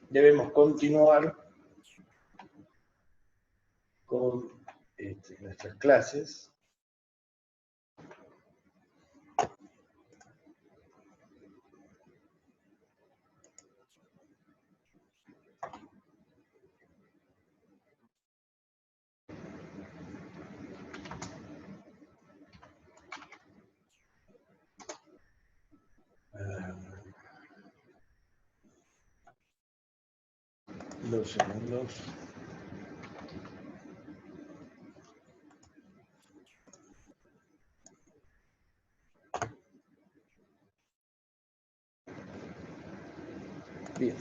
debemos continuar con nuestras clases. Dos segundos. Bien.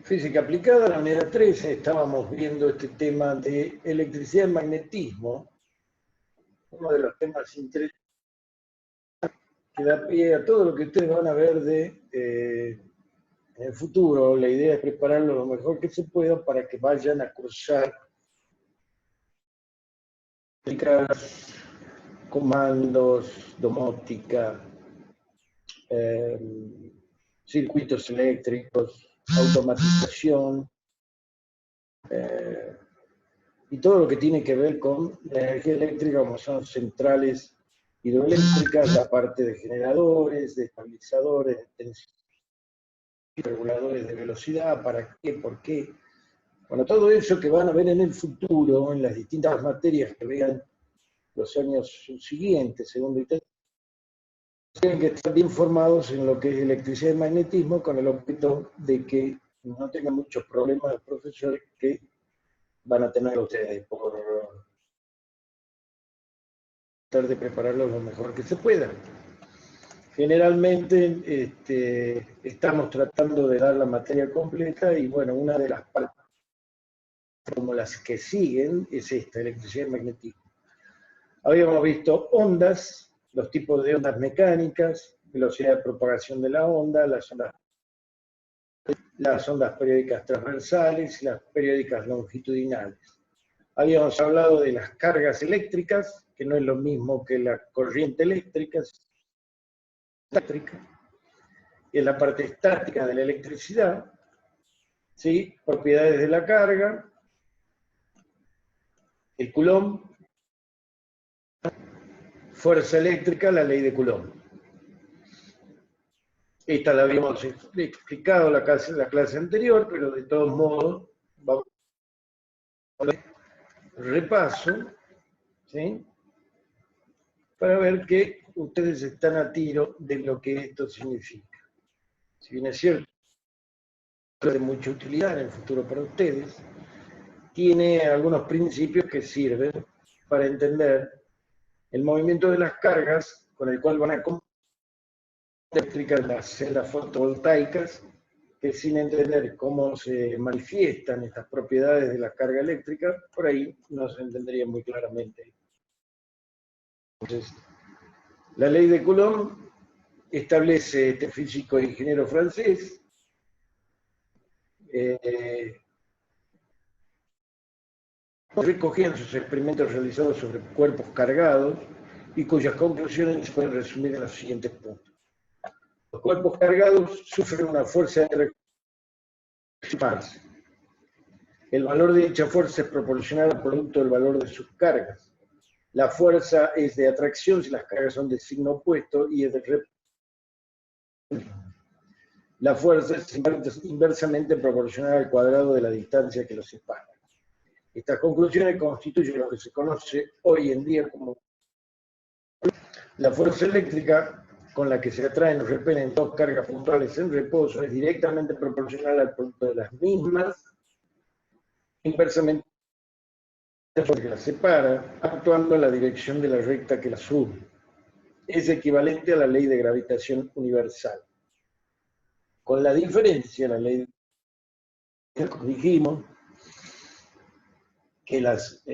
Física aplicada, la unidad 13, estábamos viendo este tema de electricidad y magnetismo, uno de los temas interesantes que da pie a todo lo que ustedes van a ver en el futuro. La idea es prepararlo lo mejor que se pueda para que vayan a cursar comandos, domótica, circuitos eléctricos, automatización, y todo lo que tiene que ver con la energía eléctrica, como son centrales hidroeléctricas, la parte de generadores, de estabilizadores, de tensión, reguladores de velocidad, para qué, por qué. Bueno, todo eso que van a ver en el futuro, en las distintas materias que vean los años siguientes, segundo y tercero, tienen que estar bien formados en lo que es electricidad y magnetismo, con el objeto de que no tengan muchos problemas los profesores que van a tener ustedes por tratar de prepararlo lo mejor que se pueda. Generalmente estamos tratando de dar la materia completa y bueno, una de las partes como las que siguen es esta, electricidad y magnetismo. Habíamos visto ondas, los tipos de ondas mecánicas, velocidad de propagación de la onda, las ondas periódicas transversales y las periódicas longitudinales. Habíamos hablado de las cargas eléctricas, que no es lo mismo que la corriente eléctrica, y en la parte estática de la electricidad, ¿sí? Propiedades de la carga, el Coulomb, fuerza eléctrica, la ley de Coulomb. Esta la habíamos explicado en la clase anterior, pero de todos modos vamos a hacer repaso, ¿sí? Para ver que ustedes están a tiro de lo que esto significa. Si bien es cierto, es de mucha utilidad en el futuro para ustedes, tiene algunos principios que sirven para entender el movimiento de las cargas con el cual van a eléctricas las celdas fotovoltaicas, que sin entender cómo se manifiestan estas propiedades de la carga eléctrica, por ahí no se entendería muy claramente. Entonces, la ley de Coulomb establece este físico e ingeniero francés, recogían sus experimentos realizados sobre cuerpos cargados y cuyas conclusiones se pueden resumir en los siguientes puntos. Los cuerpos cargados sufren una fuerza de expansión. El valor de dicha fuerza es proporcional al producto del valor de sus cargas. La fuerza es de atracción si las cargas son de signo opuesto y es de repulsión. La fuerza es inversamente proporcional al cuadrado de la distancia que los separa. Estas conclusiones constituyen lo que se conoce hoy en día como la fuerza eléctrica, con la que se atraen o repelen dos cargas puntuales en reposo, es directamente proporcional al producto de las mismas, inversamente porque las separa, actuando en la dirección de la recta que las une. Es equivalente a la ley de gravitación universal. Con la diferencia, la ley de dijimos que las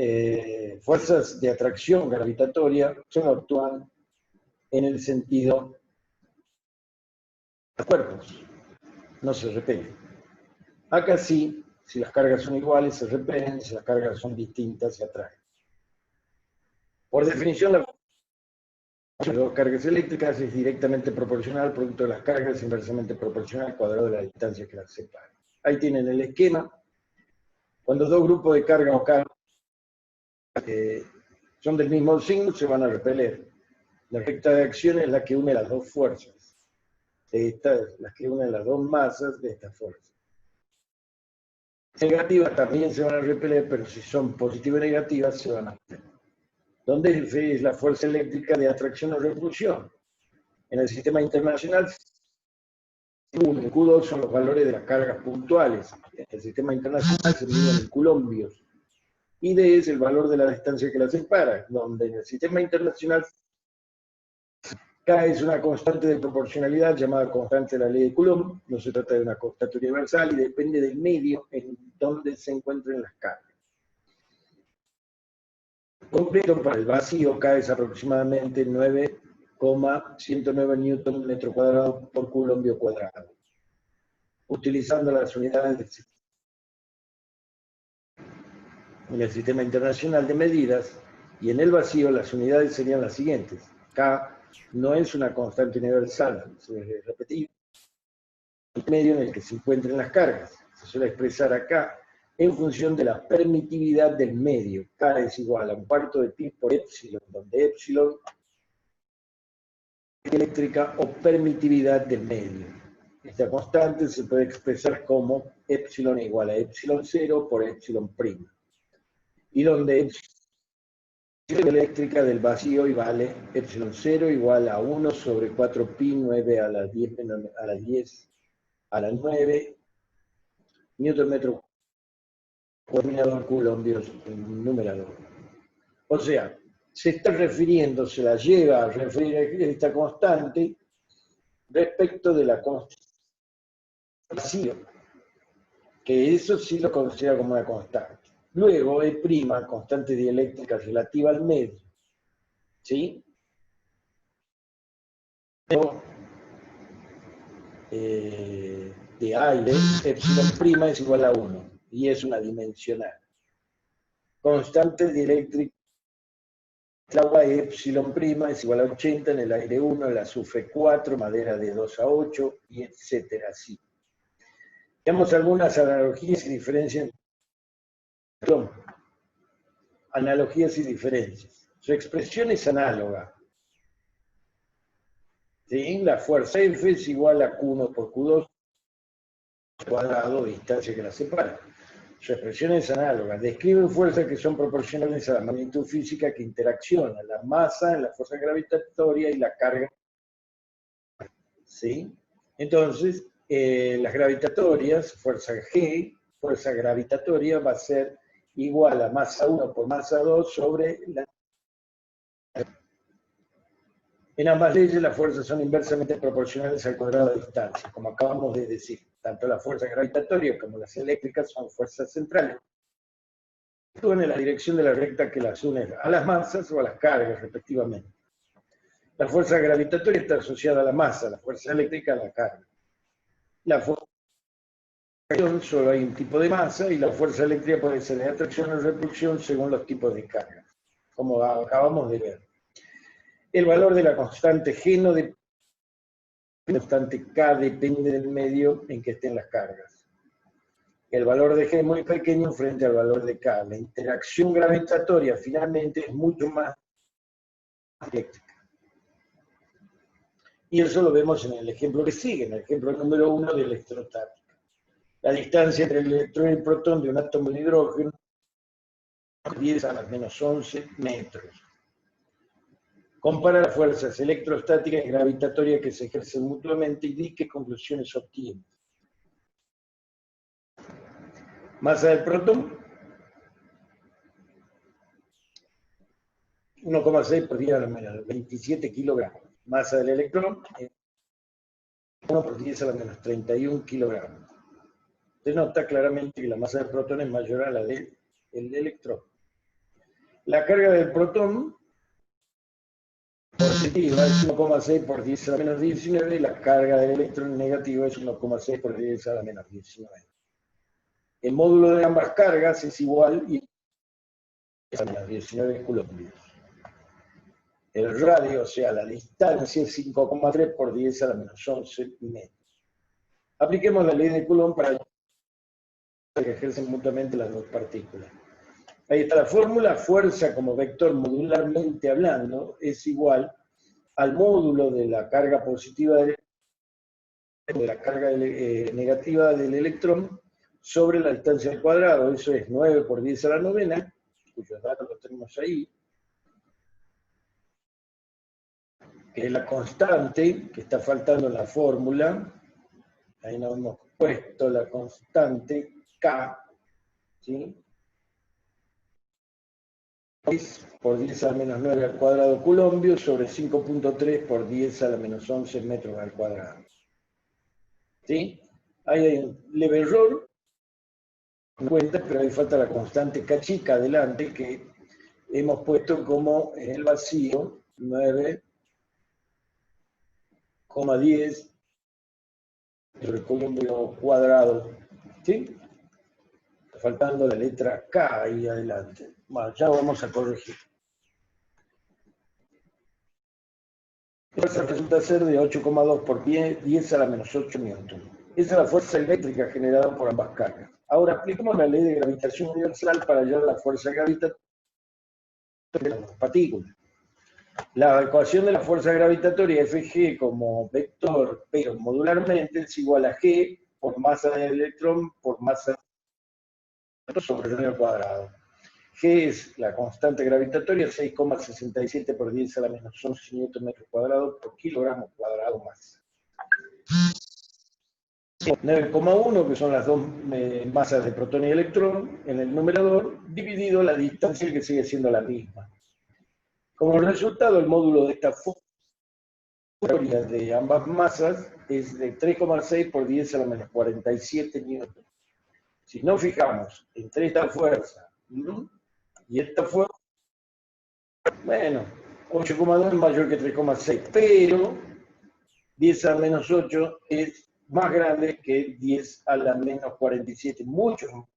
fuerzas de atracción gravitatoria solo actúan en el sentido de los cuerpos, no se repelen. Acá sí, si las cargas son iguales, se repelen, si las cargas son distintas, se atraen. Por definición, la fuerza de dos cargas eléctricas es directamente proporcional al producto de las cargas, inversamente proporcional al cuadrado de la distancia que las separa. Ahí tienen el esquema. Cuando dos grupos de carga o carga son del mismo signo, se van a repeler. La recta de acción es la que une las dos fuerzas. Esta es la que une las dos masas de esta fuerza. Negativas también se van a repeler, pero si son positivas y negativas, se van a repeler. ¿Dónde es la fuerza eléctrica de atracción o repulsión? En el sistema internacional, Q1 y Q2 son los valores de las cargas puntuales. En el sistema internacional se miden en coulombios. Y D es el valor de la distancia que las separa, donde en el sistema internacional K es una constante de proporcionalidad llamada constante de la ley de Coulomb. No se trata de una constante universal y depende del medio en donde se encuentren las cargas. Completo para el vacío, K es aproximadamente 9,109 newton metro cuadrado por coulombio cuadrado. Utilizando las unidades en el sistema internacional de medidas y en el vacío las unidades serían las siguientes. K no es una constante universal, se repetir, el medio en el que se encuentren las cargas. Se suele expresar acá en función de la permitividad del medio. K es igual a un cuarto de pi por epsilon, donde epsilon es eléctrica o permitividad del medio. Esta constante se puede expresar como epsilon igual a epsilon 0 por epsilon prima. Y donde epsilon eléctrica del vacío y vale epsilon 0 igual a 1 sobre 4 pi 9 a la 10 a la 10 a la 9 newton metro denominador coulombios en numerador. O sea, se está refiriendo, se la lleva a referir a esta constante respecto de la constante vacío, que eso sí lo considera como una constante. Luego, E', constante dieléctrica relativa al medio. ¿Sí? De aire, epsilon' es igual a 1, y es una dimensional. Constante dieléctrica, el agua epsilon' es igual a 80, en el aire 1, el azufre 4, madera de 2 a 8, y etcétera, así. Veamos algunas analogías y diferencias. Analogías y diferencias. Su expresión es análoga. ¿Sí? La fuerza F es igual a Q1 por Q2 cuadrado, distancia que la separa. Su expresión es análoga. Describen fuerzas que son proporcionales a la magnitud física que interacciona, la masa, la fuerza gravitatoria y la carga. ¿Sí? Entonces, las gravitatorias, fuerza G, fuerza gravitatoria va a ser igual a masa 1 por masa 2 sobre la... En ambas leyes las fuerzas son inversamente proporcionales al cuadrado de distancia, como acabamos de decir. Tanto la fuerza gravitatoria como las eléctricas son fuerzas centrales. Actúan en la dirección de la recta que las une a las masas o a las cargas, respectivamente. La fuerza gravitatoria está asociada a la masa, la fuerza eléctrica a la carga. La fuerza de atracción solo hay un tipo de masa y la fuerza eléctrica puede ser de atracción o repulsión según los tipos de cargas, como acabamos de ver. El valor de la constante G no depende. La constante K depende del medio en que estén las cargas. El valor de G es muy pequeño frente al valor de K. La interacción gravitatoria finalmente es mucho más eléctrica. Y eso lo vemos en el ejemplo que sigue, en el ejemplo número 1 de electrostática. La distancia entre el electrón y el protón de un átomo de hidrógeno es 10 a la menos 11 metros. Compara las fuerzas electrostáticas y gravitatorias que se ejercen mutuamente y di qué conclusiones obtiene. Masa del protón, 1,6 por 10 a la menos 27 kilogramos. Masa del electrón, 1 por 10 a la menos 31 kilogramos. Se nota claramente que la masa del protón es mayor a la del electrón. La carga del protón positiva es 1,6 por 10 a la menos 19 y la carga del electrón negativa es 1,6 por 10 a la menos 19. El módulo de ambas cargas es igual y es a menos 19 coulombios. El radio, o sea, la distancia es 5,3 por 10 a la menos 11 metros. Apliquemos la ley de Coulomb para que ejercen mutuamente las dos partículas. Ahí está la fórmula: fuerza como vector modularmente hablando es igual al módulo de la carga positiva de la carga negativa del electrón sobre la distancia al cuadrado. Eso es 9 por 10 a la novena, cuyos datos los tenemos ahí, que es la constante que está faltando en la fórmula. Ahí nos hemos puesto la constante K, ¿sí? 6 por 10 a la menos 9 al cuadrado coulombio sobre 5,3 por 10 a la menos 11 metros al cuadrado. ¿Sí? Ahí hay un leve error, en cuenta, pero ahí falta la constante K chica adelante, que hemos puesto como en el vacío 9,10 sobre el coulombio cuadrado. ¿Sí? Está faltando la letra K ahí adelante. Bueno, ya vamos a corregir. La fuerza resulta ser de 8,2 por 10 a la menos 8 newton. Esa es la fuerza eléctrica generada por ambas cargas. Ahora aplicamos la ley de gravitación universal para hallar la fuerza gravitatoria de las dos partículas. La ecuación de la fuerza gravitatoria Fg como vector, pero modularmente, es igual a G por masa del electrón por masa sobre el al cuadrado. G es la constante gravitatoria, 6,67 por 10 a la menos 11 Nm cuadrado por kilogramo cuadrado más. 9,1, que son las dos masas de protón y electrón, en el numerador, dividido la distancia, que sigue siendo la misma. Como resultado, el módulo de esta fuerza de ambas masas es de 3,6 por 10 a la menos 47 newton. Si nos fijamos entre esta fuerza y esta fuerza, bueno, 8,2 es mayor que 3,6, pero 10 a la menos 8 es más grande que 10 a la menos 47, mucho.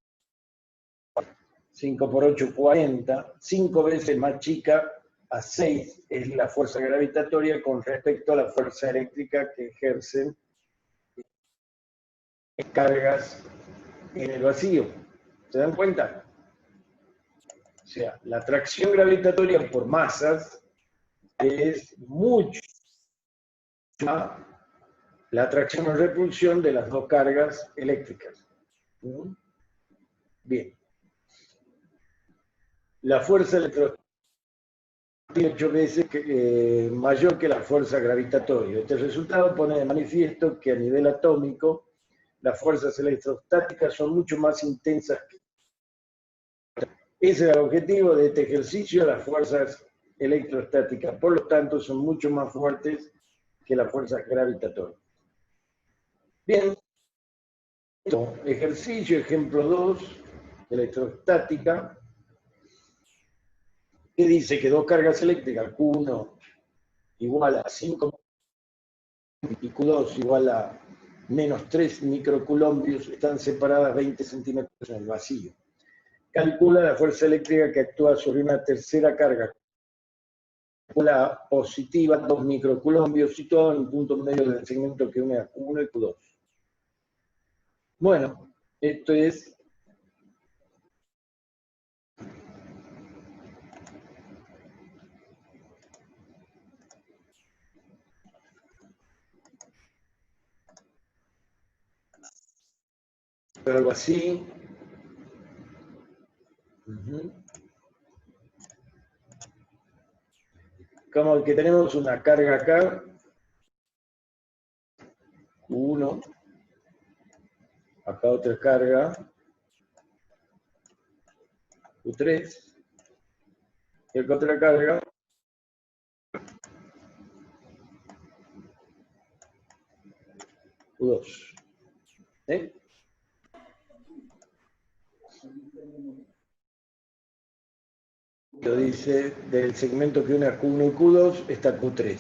5 por 8, 40, 5 veces más chica a 6 es la fuerza gravitatoria con respecto a la fuerza eléctrica que ejercen cargas en el vacío. ¿Se dan cuenta? O sea, la atracción gravitatoria por masas es mucho más la atracción o repulsión de las dos cargas eléctricas. Bien. La fuerza electrostática es 8 veces mayor que la fuerza gravitatoria. Este resultado pone de manifiesto que a nivel atómico las fuerzas electrostáticas son mucho más intensas. Ese es el objetivo de este ejercicio: las fuerzas electrostáticas, por lo tanto, son mucho más fuertes que las fuerzas gravitatorias. Bien, ejercicio, ejemplo 2, electrostática, que dice que dos cargas eléctricas, Q1 igual a 5 y Q2 igual a menos 3 microcoulombios, están separadas 20 centímetros en el vacío. Calcula la fuerza eléctrica que actúa sobre una tercera carga, la positiva, 2 microcoulombios, situado en el punto medio del segmento que une a Q1 y Q2. Bueno, esto es algo así. Como que tenemos una carga acá, Q1, acá otra carga, Q3, y acá otra carga, Q2. ¿Eh? Lo dice, del segmento que une a Q1 y Q2 está Q3.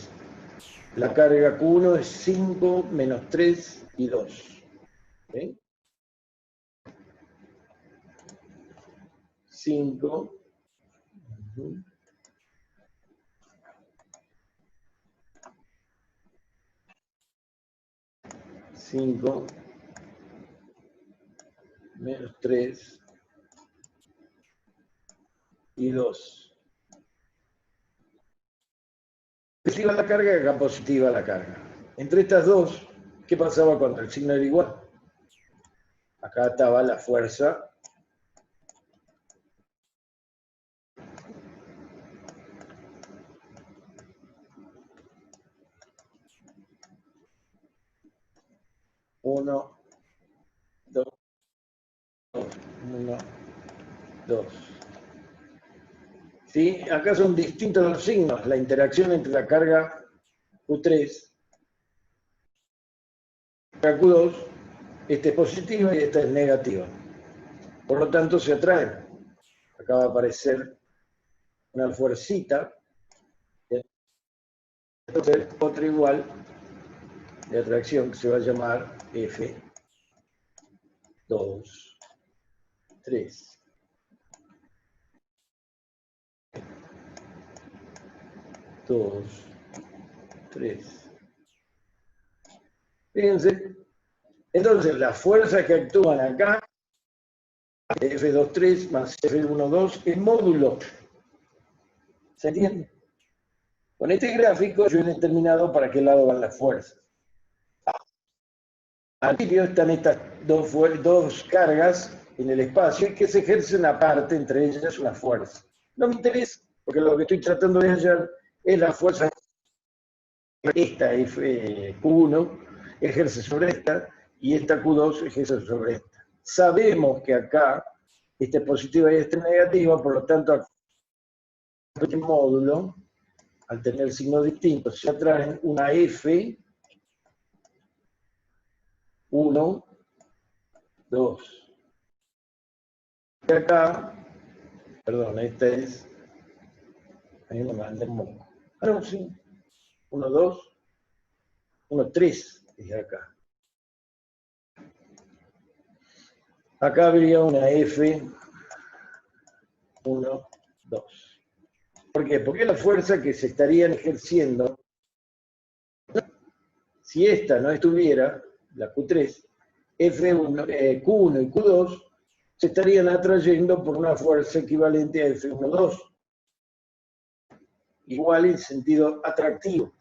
La carga Q1 es 5 menos 3 y 2. ¿Sí? 5. 5 menos 3 y 2. Positiva la carga, acá positiva la carga. Entre estas dos, ¿qué pasaba cuando el signo era igual? Acá estaba la fuerza uno, dos, uno, dos. ¿Sí? Acá son distintos los signos, la interacción entre la carga Q3 y la Q2, esta es positiva y esta es negativa. Por lo tanto, se atraen. Acá va a aparecer una fuercita, entonces otra igual de atracción que se va a llamar F2, 3. 2, 3. Fíjense, entonces las fuerzas que actúan acá, F23 más F12, es módulo. ¿Se entiende? Con este gráfico yo he determinado para qué lado van las fuerzas. Al principio están estas dos cargas en el espacio y que se ejercen aparte, entre ellas una fuerza. No me interesa, porque lo que estoy tratando de hallar es la fuerza. Esta Q1 ejerce sobre esta y esta Q2 ejerce sobre esta. Sabemos que acá esta es positiva y esta es negativa, por lo tanto, este módulo, al tener signos distintos, se atraen una F, 1, 2. Y acá, perdón, esta es, ahí me mandé un moco. Ah, no, sí. 1, 2, 1, 3, es acá. Acá habría una F, 1, 2. ¿Por qué? Porque es la fuerza que se estarían ejerciendo. Si esta no estuviera, la Q3, F1, Q1 y Q2 se estarían atrayendo por una fuerza equivalente a F1,2. Igual en sentido atractivo.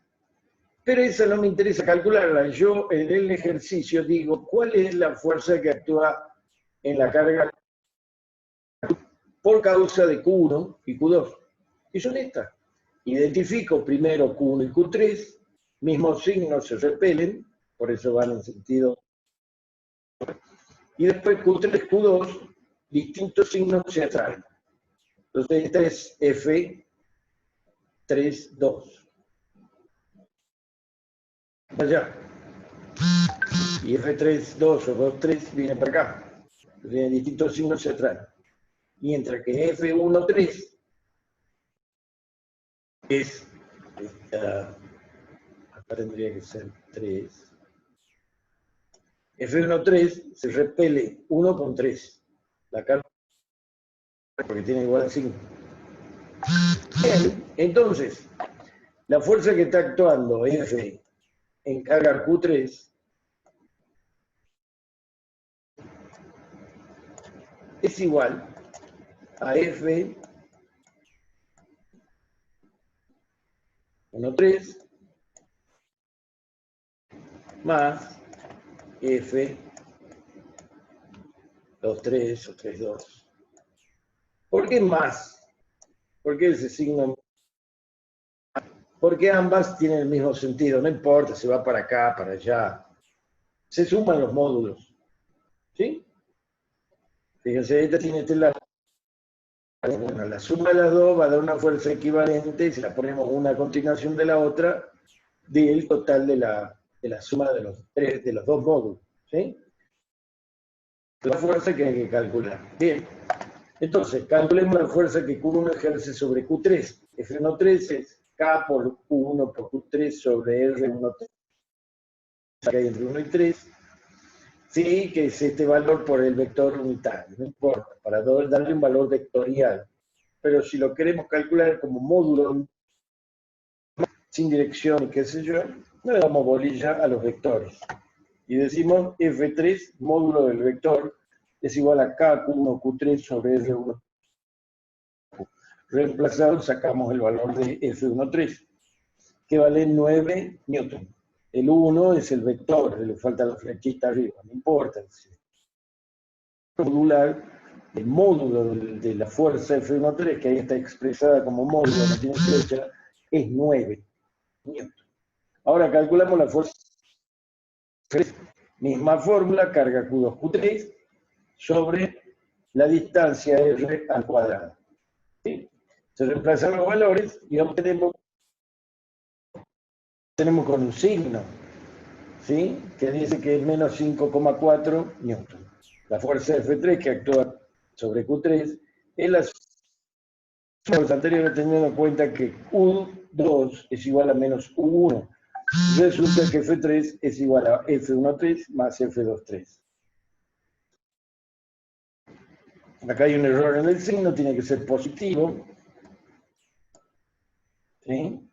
Pero esa no me interesa calcularla. Yo en el ejercicio digo, ¿cuál es la fuerza que actúa en la carga por causa de Q1 y Q2? Y son estas. Identifico primero Q1 y Q3, mismos signos se repelen, por eso van en sentido. Y después Q3, Q2, distintos signos se atraen. Entonces esta es F3, 2. Allá. Y F3, 2 o 2, 3 viene para acá. Entonces distintos signos se atraen. Mientras que F1, 3 es esta, acá tendría que ser 3. F1, 3 se repele 1 con 3. La carga porque tiene igual signo. Bien, entonces, la fuerza que está actuando F en carga Q3 es igual a F 1,3 más F 2,3 o 3,2. ¿Por qué más? ¿Por qué ese signo? Porque ambas tienen el mismo sentido, no importa si va para acá, para allá. Se suman los módulos. ¿Sí? Fíjense, esta tiene este lado. Bueno, la suma de las dos va a dar una fuerza equivalente, si la ponemos una a continuación de la otra, del total de la suma de los dos módulos. ¿Sí? La fuerza que hay que calcular. Bien. Entonces, calculemos la fuerza que Q1 ejerce sobre Q3. F1,3 es K por Q1 por Q3 sobre R1,3. Que hay entre 1 y 3. Sí, que es este valor por el vector unitario, no importa, para darle un valor vectorial. Pero si lo queremos calcular como módulo sin dirección y qué sé yo, no le damos bolilla a los vectores. Y decimos F3 módulo del vector es igual a K1 Q3 sobre R1. Reemplazado sacamos el valor de F13, que vale 9 newton. El 1 es el vector, le falta la flechita arriba, no importa. El módulo de la fuerza F13, que ahí está expresada como módulo, no tiene flecha, es 9 newton. Ahora calculamos la fuerza. Misma fórmula, carga Q2, Q3, sobre la distancia R al cuadrado. ¿Sí? Se reemplazan los valores y obtenemos con un signo, ¿sí? Que dice que es menos 5,4 newton. La fuerza F3 que actúa sobre Q3 es la fuerza anterior, teniendo en cuenta que U2 es igual a menos U1. Resulta que F3 es igual a F13 más F23. Acá hay un error en el signo, tiene que ser positivo. ¿Sí?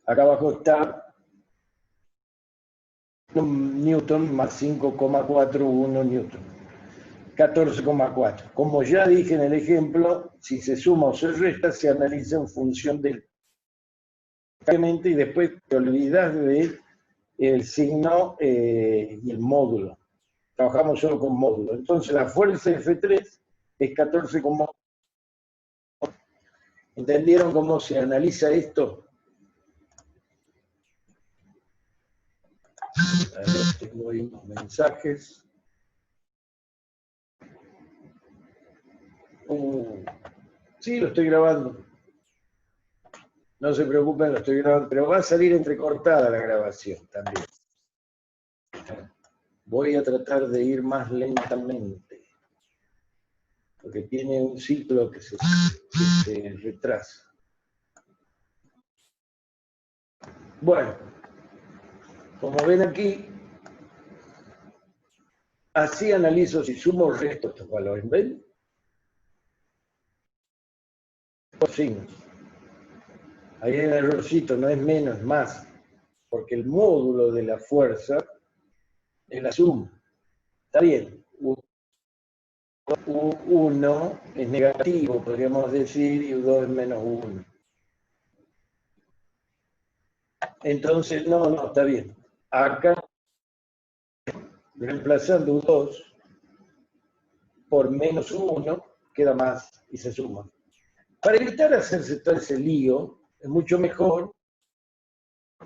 Acá abajo está Newton más 5,41 Newton. 14,4. Como ya dije en el ejemplo, si se suma o se resta, se analiza en función del y después te olvidas del signo y el módulo. Trabajamos solo con módulo. Entonces la fuerza F3 es 14,4. ¿Entendieron cómo se analiza esto? A ver, tengo ahí unos mensajes. Sí, lo estoy grabando. No se preocupen, lo estoy grabando, pero va a salir entrecortada la grabación también. Voy a tratar de ir más lentamente, porque tiene un ciclo que se retrasa. Bueno, como ven aquí, así analizo si sumo o resto estos valores. ¿Ven? Los signos. Ahí hay un errorcito, no es menos, es más, porque el módulo de la fuerza es la suma. Está bien, U1 es negativo, podríamos decir, y U2 es menos 1. Entonces, no, está bien. Acá, reemplazando U2 por menos 1, queda más y se suma. Para evitar hacerse todo ese lío, es mucho mejor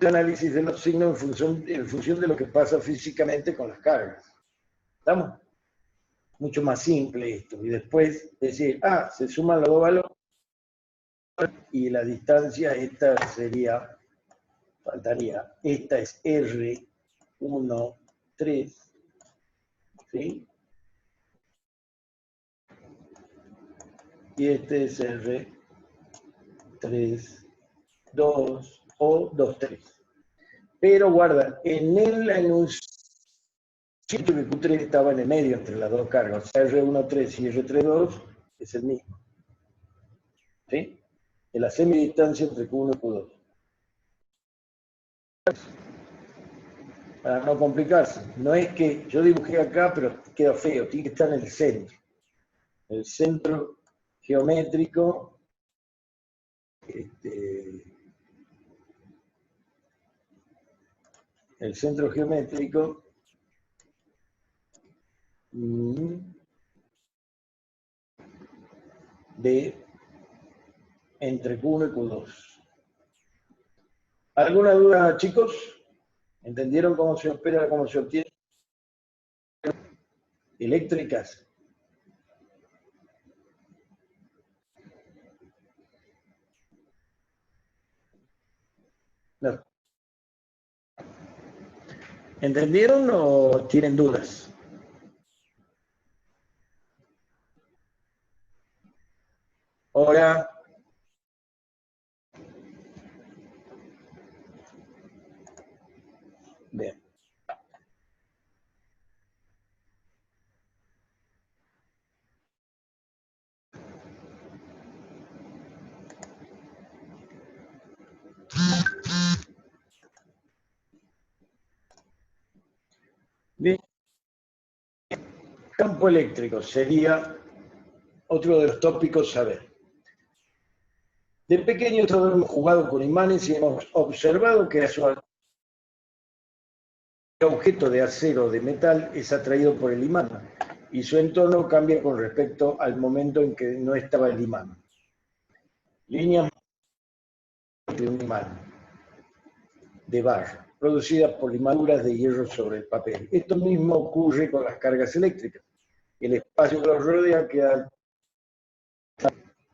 el análisis de los signos en función de lo que pasa físicamente con las cargas. ¿Estamos? Mucho más simple esto. Y después decir, se suman los dos valores y la distancia, esta sería, faltaría, esta es R1, 3, ¿sí? Y este es R3, 2 o 2, 3. Pero guarda, en el enunciado que Q3 estaba en el medio entre las dos cargas, o sea, R13 y R32 es el mismo. ¿Sí? En la semidistancia entre Q1 y Q2. Para no complicarse, no es que yo dibujé acá, pero queda feo, tiene que estar en el centro. El centro geométrico, el centro geométrico de entre Q1 y Q2. ¿Alguna duda, chicos? ¿Entendieron cómo se opera, cómo se obtiene? Eléctricas. No. ¿Entendieron o tienen dudas? Ahora, bien. campo eléctrico sería otro de los tópicos a ver. De pequeño todos hemos jugado con imanes y hemos observado que el objeto de acero o de metal es atraído por el imán y su entorno cambia con respecto al momento en que no estaba el imán. Líneas de un imán de barra, producidas por limaduras de hierro sobre el papel. Esto mismo ocurre con las cargas eléctricas. El espacio que los rodea queda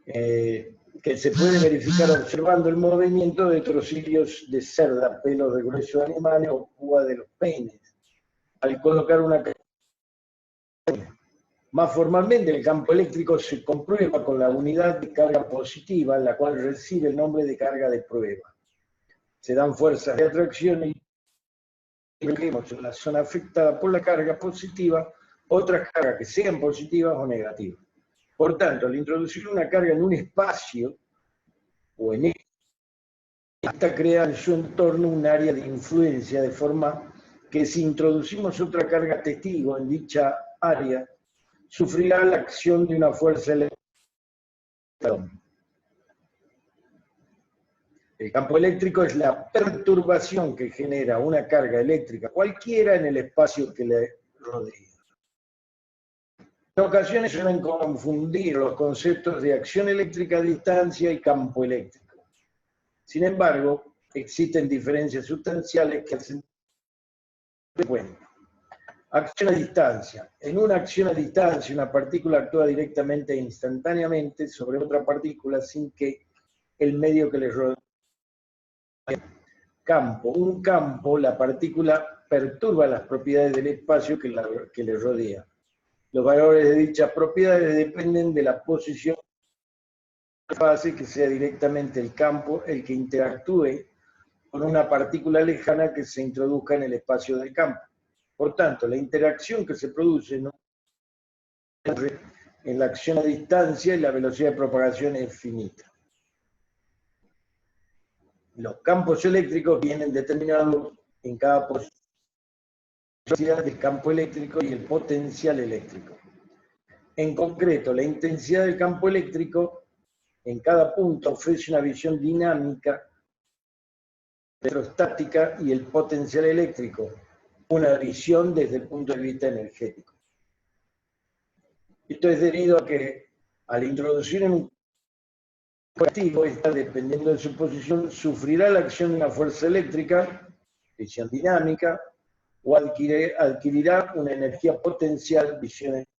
que se puede verificar observando el movimiento de trocillos de cerda, pelos de grueso de animales o púa de los peines. Al colocar una carga, más formalmente el campo eléctrico se comprueba con la unidad de carga positiva, la cual recibe el nombre de carga de prueba. Se dan fuerzas de atracción y vemos en la zona afectada por la carga positiva otras cargas que sean positivas o negativas. Por tanto, al introducir una carga en un espacio o en esta crea en su entorno un área de influencia, de forma que si introducimos otra carga testigo en dicha área, sufrirá la acción de una fuerza eléctrica. El campo eléctrico es la perturbación que genera una carga eléctrica cualquiera en el espacio que le rodea. En ocasiones suelen confundir los conceptos de acción eléctrica a distancia y campo eléctrico. Sin embargo, existen diferencias sustanciales que hacen cuenta. Acción a distancia. En una acción a distancia, una partícula actúa directamente e instantáneamente sobre otra partícula sin que el medio que le rodea. Campo. Un campo, la partícula perturba las propiedades del espacio que le rodea. Los valores de dichas propiedades dependen de la posición de la fase, que sea directamente el campo el que interactúe con una partícula lejana que se introduzca en el espacio del campo. Por tanto, la interacción que se produce no en la acción a distancia y la velocidad de propagación es finita. Los campos eléctricos vienen determinados en cada posición del campo eléctrico y el potencial eléctrico. En concreto, la intensidad del campo eléctrico en cada punto ofrece una visión dinámica, electrostática, y el potencial eléctrico una visión desde el punto de vista energético. Esto es debido a que al introducir en un activo, esta, dependiendo de su posición, sufrirá la acción de una fuerza eléctrica, visión dinámica, o adquirirá una energía potencial, visión energética.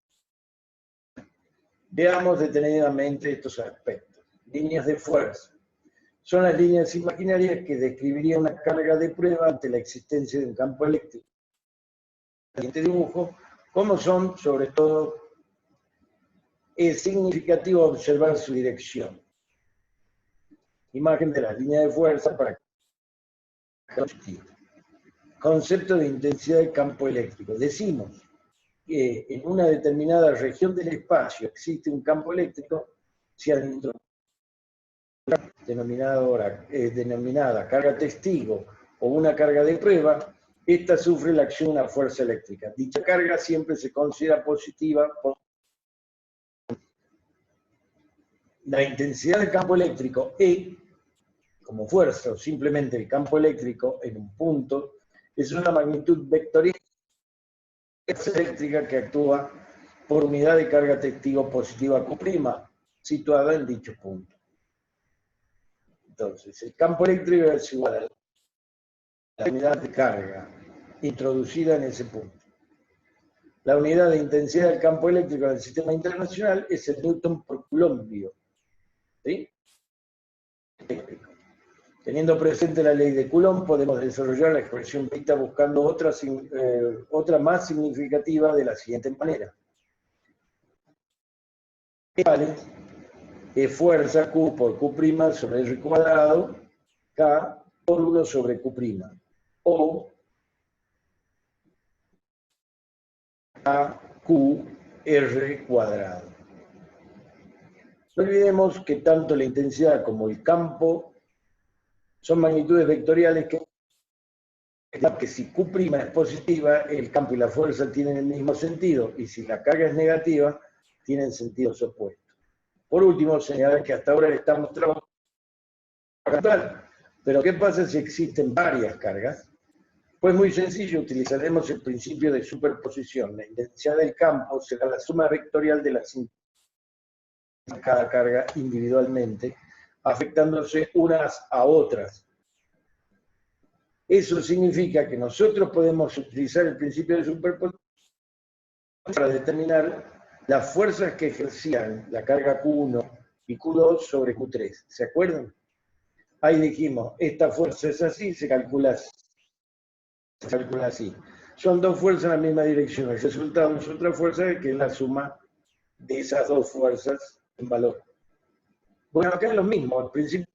Veamos detenidamente estos aspectos. Líneas de fuerza. Son las líneas imaginarias que describirían una carga de prueba ante la existencia de un campo eléctrico. En este dibujo, como son, sobre todo, es significativo observar su dirección. Imagen de las líneas de fuerza para concepto de intensidad del campo eléctrico. Decimos que en una determinada región del espacio existe un campo eléctrico si al introducir denominada carga testigo o una carga de prueba, esta sufre la acción de una fuerza eléctrica. Dicha carga siempre se considera positiva. La intensidad del campo eléctrico E, como fuerza o simplemente el campo eléctrico en un punto, es una magnitud vectorial eléctrica que actúa por unidad de carga testigo positiva Q', situada en dicho punto. Entonces, el campo eléctrico es igual a la unidad de carga introducida en ese punto. La unidad de intensidad del campo eléctrico del sistema internacional es el Newton por Coulombio. ¿Sí? Teniendo presente la ley de Coulomb, podemos desarrollar la expresión beta buscando otra más significativa de la siguiente manera. Vale, es fuerza Q por Q' sobre R cuadrado, K por 1 sobre Q', o AQR cuadrado. No olvidemos que tanto la intensidad como el campo son magnitudes vectoriales que que si Q' es positiva, el campo y la fuerza tienen el mismo sentido, y si la carga es negativa, tienen sentidos opuestos. Por último, señalar que hasta ahora estamos trabajando, pero ¿qué pasa si existen varias cargas? Pues muy sencillo, utilizaremos el principio de superposición. La intensidad del campo será la suma vectorial de las intensidades de cada carga individualmente, afectándose unas a otras. Eso significa que nosotros podemos utilizar el principio de superposición para determinar las fuerzas que ejercían la carga Q1 y Q2 sobre Q3. ¿Se acuerdan? Ahí dijimos, esta fuerza es así, se calcula así. Son dos fuerzas en la misma dirección. El resultado es otra fuerza que es la suma de esas dos fuerzas en valor. Bueno, acá es lo mismo. Al principio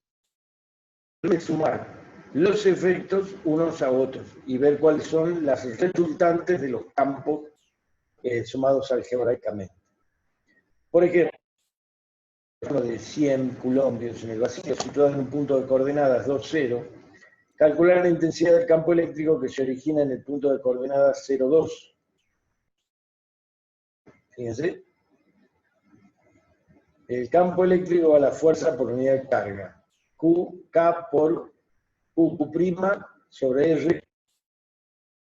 es sumar los efectos unos a otros y ver cuáles son las resultantes de los campos sumados algebraicamente. Por ejemplo, de 100 coulombios en el vacío situado en un punto de coordenadas 2, 0, calcular la intensidad del campo eléctrico que se origina en el punto de coordenadas 0, 2. Fíjense. El campo eléctrico a la fuerza por unidad de carga. K por Q' sobre R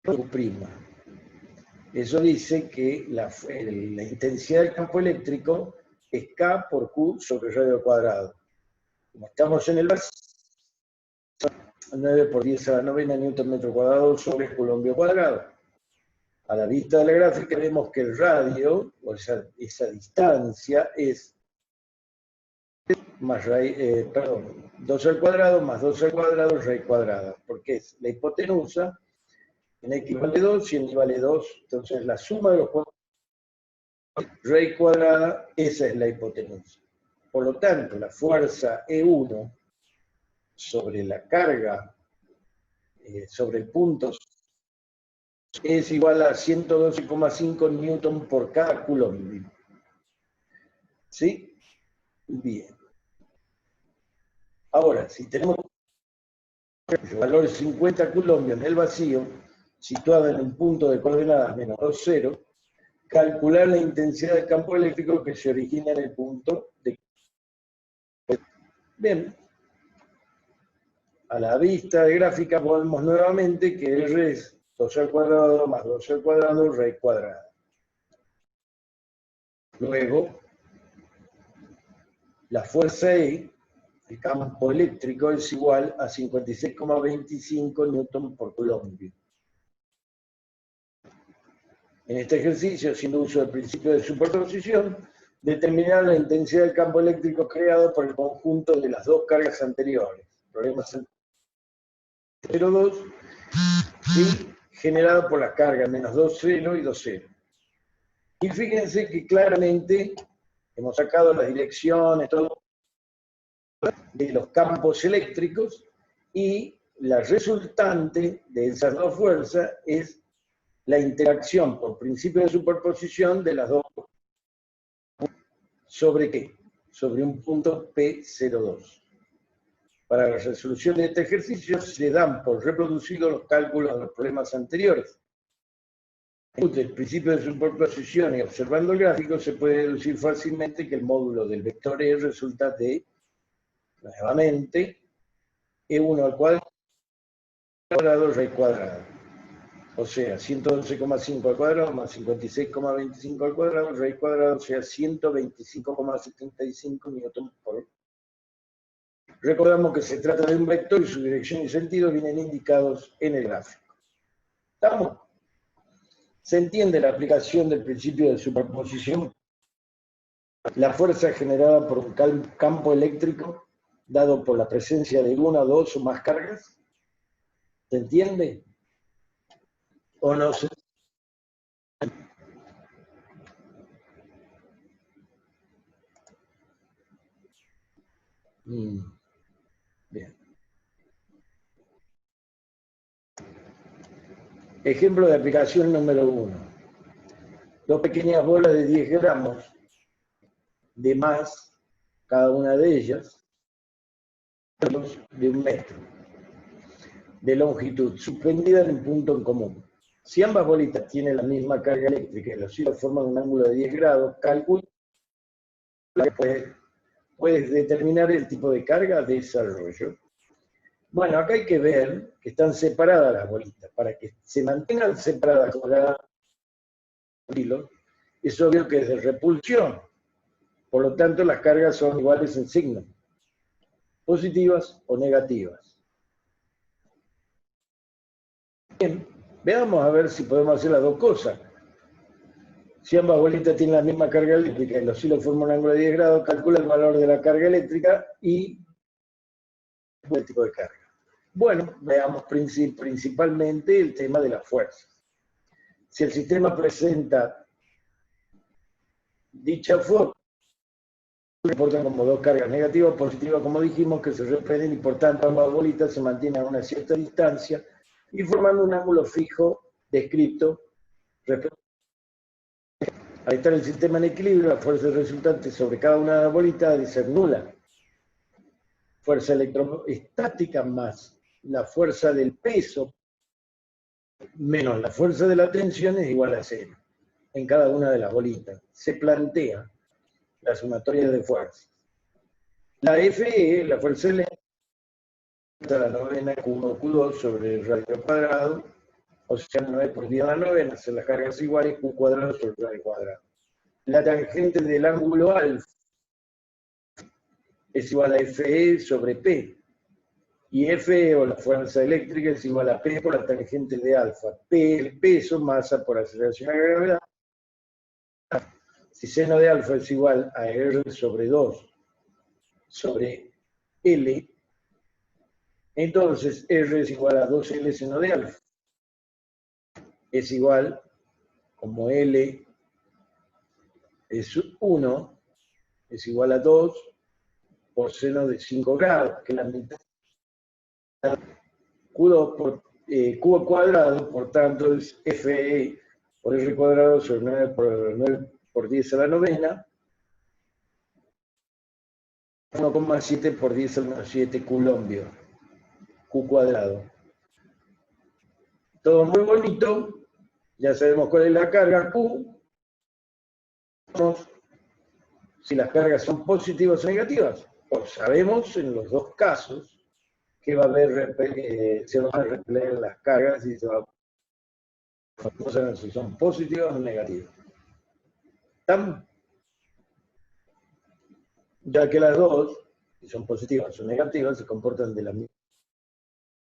Q'. Eso dice que la intensidad del campo eléctrico es K por Q sobre radio al cuadrado. Como estamos en el vacío, 9 por 10 a la novena newton metro cuadrado sobre coulombio cuadrado. A la vista de la gráfica vemos que el radio, o esa distancia, es más 2 al cuadrado más 2 al cuadrado raíz cuadrada, porque es la hipotenusa, en X vale 2 y en Y vale 2, entonces la suma de los cuadrados, raíz cuadrada, esa es la hipotenusa. Por lo tanto, la fuerza E1 sobre la carga, sobre el punto, es igual a 112,5 newton por cada coulomb. ¿Sí? Bien. Ahora, si tenemos el valor 50 coulombios en el vacío, situado en un punto de coordenadas menos 2, 0, calcular la intensidad del campo eléctrico que se origina en el punto de... Bien. A la vista de gráfica podemos nuevamente que R es 2 al cuadrado más 2 al cuadrado raíz cuadrada. Luego, la fuerza E, el campo eléctrico, es igual a 56,25 newton por coulombio. En este ejercicio, haciendo uso del principio de superposición, determinar la intensidad del campo eléctrico creado por el conjunto de las dos cargas anteriores. Problemas 0,2 y generado por las cargas menos 2, 0 y 2, 0. Y fíjense que claramente hemos sacado las direcciones, todo de los campos eléctricos, y la resultante de esas dos fuerzas es la interacción por principio de superposición de las dos. ¿Sobre qué? Sobre un punto P02. Para la resolución de este ejercicio se dan por reproducidos los cálculos de los problemas anteriores. El principio de superposición y observando el gráfico se puede deducir fácilmente que el módulo del vector E resulta de, nuevamente, E1 al cuadrado raíz cuadrada. O sea, 112,5 al cuadrado más 56,25 al cuadrado raíz cuadrada, o sea, 125,75 newton por. Recordamos que se trata de un vector y su dirección y sentido vienen indicados en el gráfico. ¿Estamos? ¿Se entiende la aplicación del principio de superposición? La fuerza generada por un campo eléctrico dado por la presencia de una, dos o más cargas. ¿Se entiende? ¿O no se entiende? Bien. Ejemplo de aplicación número 1. Dos pequeñas bolas de 10 gramos de más, cada una de ellas, de 1 metro. de longitud, suspendida en un punto en común. Si ambas bolitas tienen la misma carga eléctrica y los hilos forman un ángulo de 10 grados, calcula que puedes determinar el tipo de carga de desarrollo. Bueno, acá hay que ver que están separadas las bolitas. Para que se mantengan separadas con cada hilo, es obvio que es de repulsión. Por lo tanto, las cargas son iguales en signo, positivas o negativas. Bien, veamos a ver si podemos hacer las dos cosas. Si ambas bolitas tienen la misma carga eléctrica y los hilos forman un ángulo de 10 grados, calcula el valor de la carga eléctrica y el tipo de carga. Bueno, veamos principalmente el tema de las fuerzas. Si el sistema presenta dicha forma, se reportan como dos cargas negativas o positivas, como dijimos, que se repelen y por tanto ambas bolitas se mantienen a una cierta distancia y formando un ángulo fijo descrito respecto. Al estar el sistema en equilibrio, la fuerza resultante sobre cada una de las bolitas debe ser nula. Fuerza electroestática más la fuerza del peso menos la fuerza de la tensión es igual a 0 en cada una de las bolitas. Se plantea la sumatoria de fuerzas. La FE, la fuerza eléctrica, la novena Q1 Q2 sobre el radio cuadrado, o sea, 9 por 10 a la novena, son las cargas iguales, Q cuadrado sobre el radio cuadrado. La tangente del ángulo alfa es igual a FE sobre P. Y F, o la fuerza eléctrica, es igual a P por la tangente de alfa. P, el peso, masa por aceleración a gravedad. Si seno de alfa es igual a R sobre 2 sobre L, entonces R es igual a 2L seno de alfa. Es igual, como L es 1, es igual a 2 por seno de 5 grados, que es la mitad. Q2 por Q cuadrado, por tanto, es FE por R cuadrado sobre 9 por 10 a la novena, 1,7 por 10 a la menos 7 coulombio, Q cuadrado. Todo muy bonito, ya sabemos cuál es la carga Q. Si las cargas son positivas o negativas, pues sabemos en los dos casos que va a haber, se van a repeler las cargas y se va a saber si son positivas o negativas. ¿Estamos? Ya que las dos, si son positivas o negativas, se comportan de la misma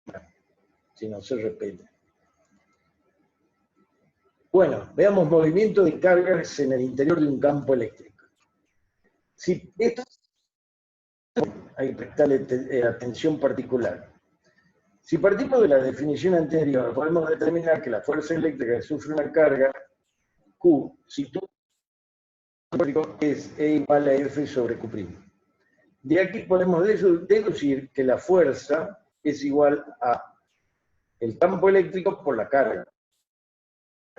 manera, si no se repelen. Bueno, veamos movimiento de cargas en el interior de un campo eléctrico. Si esto hay que prestarle atención particular. Si partimos de la definición anterior, podemos determinar que la fuerza eléctrica que sufre una carga Q, si tú es E igual a F sobre Q'. De aquí podemos deducir que la fuerza es igual a el campo eléctrico por la carga.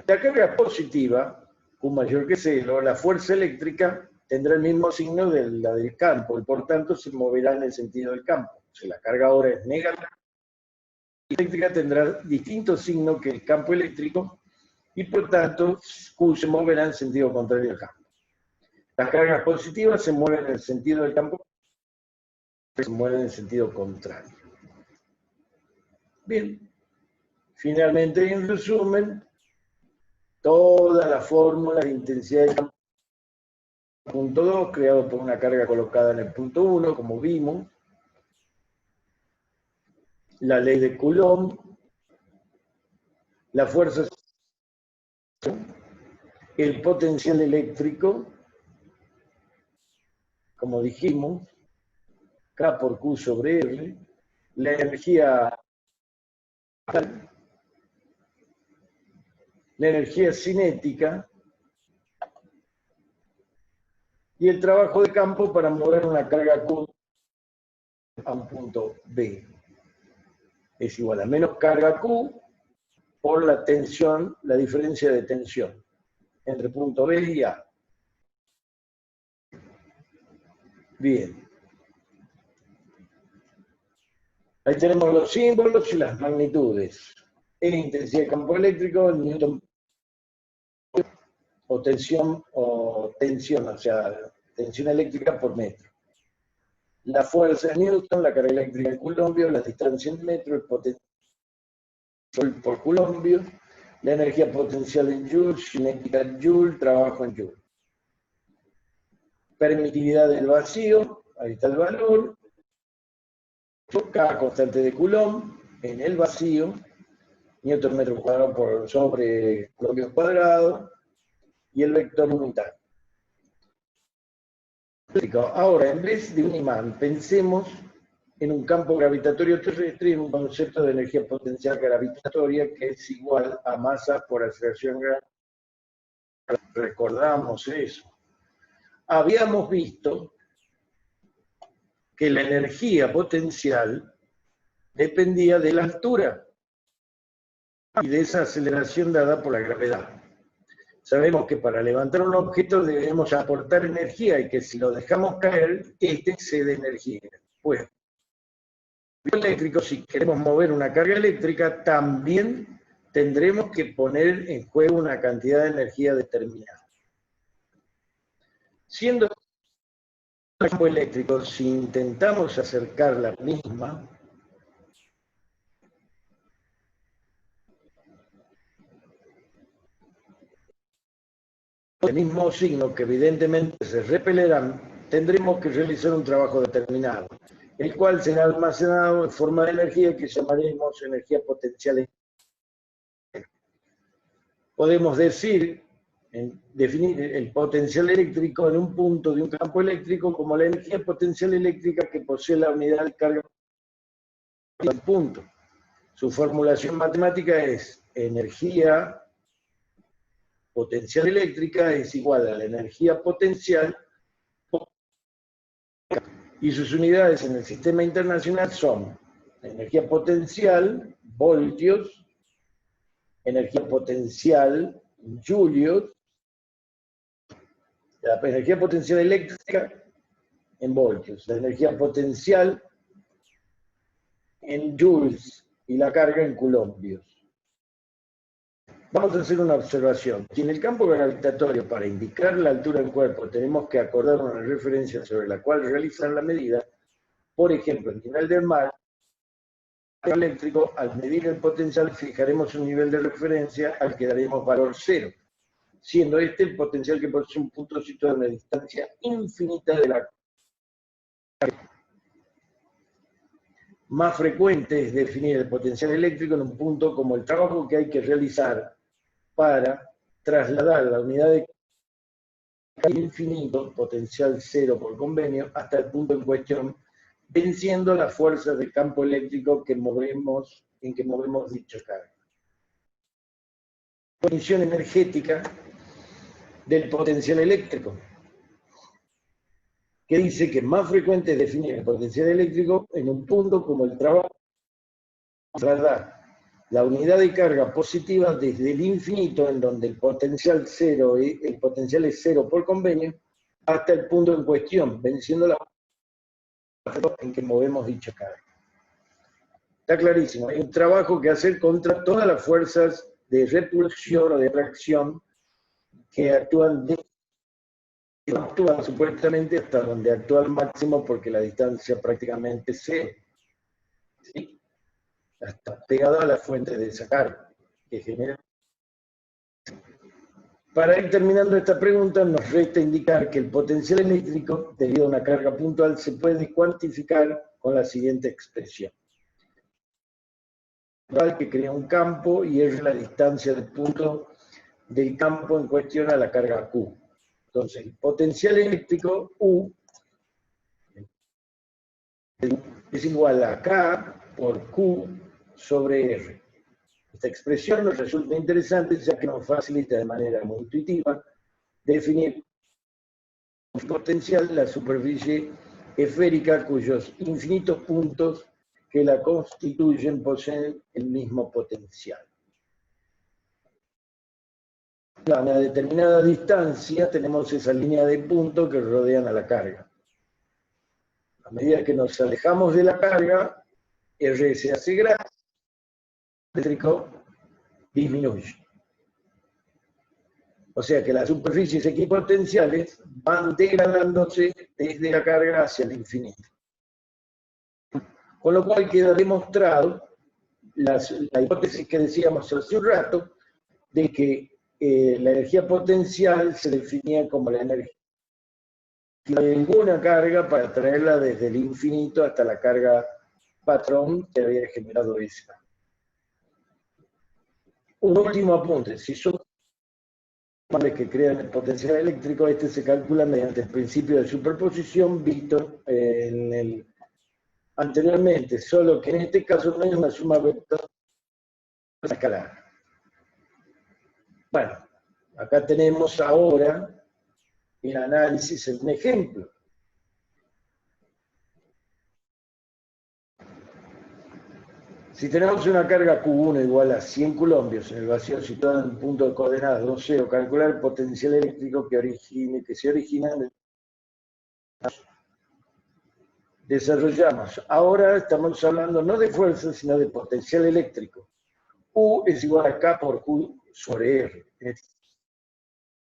La carga positiva, Q mayor que 0, la fuerza eléctrica tendrá el mismo signo de la del campo y por tanto se moverá en el sentido del campo. Si la carga ahora es negativa, la eléctrica tendrá distinto signo que el campo eléctrico y por tanto Q se moverá en sentido contrario al campo. Las cargas positivas se mueven en el sentido del campo, se mueven en el sentido contrario. Bien, finalmente, en resumen, toda la fórmula de intensidad del campo punto 2, creado por una carga colocada en el punto 1, como vimos, la ley de Coulomb, la fuerza, el potencial eléctrico, como dijimos, K por Q sobre R, la energía cinética y el trabajo de campo para mover una carga Q a un punto B. Es igual a menos carga Q por la tensión, la diferencia de tensión entre punto B y A. Bien. Ahí tenemos los símbolos y las magnitudes. En intensidad de campo eléctrico, en newton o tensión, o sea, tensión eléctrica por metro. La fuerza en newton, la carga eléctrica en coulombio, la distancia en metro, el potencial por coulombio, la energía potencial en joule, cinética en joule, trabajo en joule. Permitividad del vacío, ahí está el valor, cada constante de Coulomb en el vacío, newton metro cuadrado por sobre coulombios cuadrado, y el vector unitario. Ahora, en vez de un imán, pensemos en un campo gravitatorio terrestre y en un concepto de energía potencial gravitatoria que es igual a masa por aceleración gravitatoria. Recordamos eso. Habíamos visto que la energía potencial dependía de la altura y de esa aceleración dada por la gravedad. Sabemos que para levantar un objeto debemos aportar energía y que si lo dejamos caer, este cede energía. Pues, eléctrico, si queremos mover una carga eléctrica, también tendremos que poner en juego una cantidad de energía determinada. Siendo el campo eléctrico, si intentamos acercar la misma, el mismo signo que evidentemente se repelerán, tendremos que realizar un trabajo determinado, el cual será almacenado en forma de energía que llamaremos energía potencial. Podemos definir el potencial eléctrico en un punto de un campo eléctrico como la energía potencial eléctrica que posee la unidad de carga en un punto. Su formulación matemática es energía potencial eléctrica es igual a la energía potencial y sus unidades en el sistema internacional son energía potencial, voltios, energía potencial, julios, la energía potencial eléctrica en voltios, la energía potencial en joules y la carga en coulombios. Vamos a hacer una observación. Si en el campo gravitatorio, para indicar la altura del cuerpo, tenemos que acordar una referencia sobre la cual realizar la medida, por ejemplo, el nivel del mar eléctrico, al medir el potencial, fijaremos un nivel de referencia al que daremos valor 0, siendo este el potencial que posee un punto situado a una distancia infinita de la carga. Más frecuente es definir el potencial eléctrico en un punto como el trabajo que hay que realizar para trasladar la unidad de carga infinito, potencial 0 por convenio, hasta el punto en cuestión, venciendo las fuerzas del campo eléctrico en que movemos dicha carga. Definición energética del potencial eléctrico, que dice que más frecuente es definir el potencial eléctrico en un punto como el trabajo trasladar la unidad de carga positiva desde el infinito, en donde el potencial es 0 por convenio, hasta el punto en cuestión, venciendo la fuerza en que movemos dicha carga. Está clarísimo, hay un trabajo que hacer contra todas las fuerzas de repulsión o de atracción que actúan supuestamente hasta donde actúa al máximo porque la distancia prácticamente es 0. ¿Sí? Hasta pegado a la fuente de esa carga que genera. Para ir terminando esta pregunta, nos resta indicar que el potencial eléctrico, debido a una carga puntual, se puede cuantificar con la siguiente expresión. Que crea un campo y es la distancia del punto del campo en cuestión a la carga Q. Entonces, el potencial eléctrico U es igual a K por Q sobre R. Esta expresión nos resulta interesante ya que nos facilita de manera muy intuitiva definir el potencial de la superficie esférica cuyos infinitos puntos que la constituyen poseen el mismo potencial. A una determinada distancia tenemos esa línea de puntos que rodean a la carga. A medida que nos alejamos de la carga, R se hace grande, el eléctrico disminuye. O sea que las superficies equipotenciales van degradándose desde la carga hacia el infinito. Con lo cual queda demostrado la hipótesis que decíamos hace un rato, de que la energía potencial se definía como la energía de ninguna carga para traerla desde el infinito hasta la carga patrón que había generado esa. Un último apunte, si son que crean el potencial eléctrico, este se calcula mediante el principio de superposición visto anteriormente, solo que en este caso no es una suma vectorial escalar. Bueno, acá tenemos ahora el análisis en un ejemplo. Si tenemos una carga Q1 igual a 100 coulombios en el vacío situado en un punto de coordenadas 2, 0, calcular el potencial eléctrico que se origina en el... Desarrollamos. Ahora estamos hablando no de fuerza, sino de potencial eléctrico. U es igual a K por Q sobre R. En este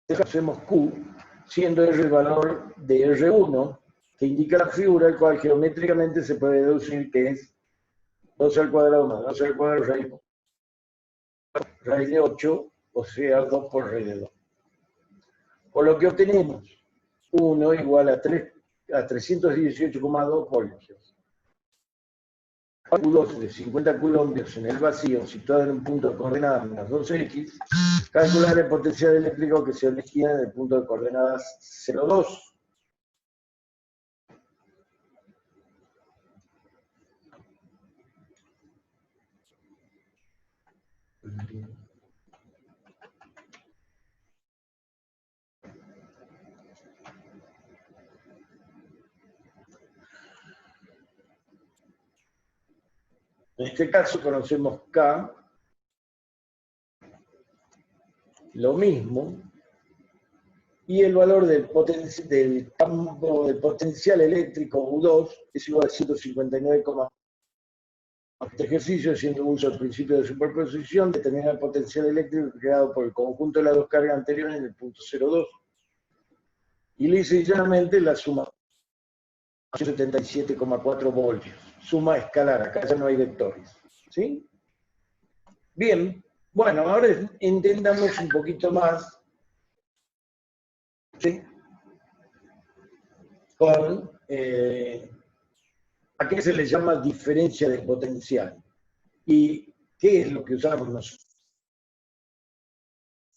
caso hacemos Q, siendo R el valor de R1, que indica la figura, el cual geométricamente se puede deducir que es 2 al cuadrado más 2 al cuadrado raíz de 8, o sea, 2 por raíz de 2. Por lo que obtenemos 1 igual a 318,2 voltios. Q2 de 50 coulombios en el vacío, situado en un punto de coordenadas menos 2x, calcular el potencial eléctrico que se origina en el punto de coordenadas 0,2. En este caso conocemos K, lo mismo, y el valor del campo del potencial eléctrico U2 es igual a 159,8. Este ejercicio, haciendo uso del principio de superposición, determina el potencial eléctrico creado por el conjunto de las dos cargas anteriores en el punto 0,2. Y lisa y llanamente la suma 77,4 voltios. Suma escalar, acá ya no hay vectores. ¿Sí? Bien, bueno, ahora entendamos un poquito más, ¿sí?, con a qué se le llama diferencia de potencial y qué es lo que usamos nosotros.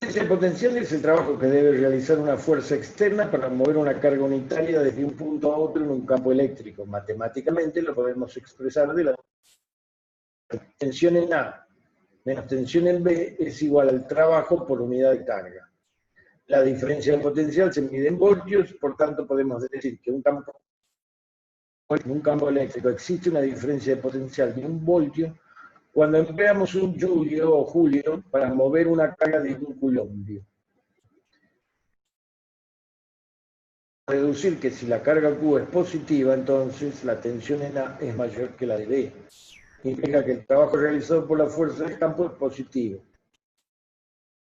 El potencial es el trabajo que debe realizar una fuerza externa para mover una carga unitaria desde un punto a otro en un campo eléctrico. Matemáticamente lo podemos expresar de la tensión en A menos tensión en B es igual al trabajo por unidad de carga. La diferencia de potencial se mide en voltios, por tanto podemos decir que en un campo eléctrico existe una diferencia de potencial de 1 voltio cuando empleamos un julio o julio para mover una carga de 1 coulombio. Deducir que si la carga Q es positiva, entonces la tensión en A es mayor que la de B. Implica que el trabajo realizado por la fuerza del campo es positivo.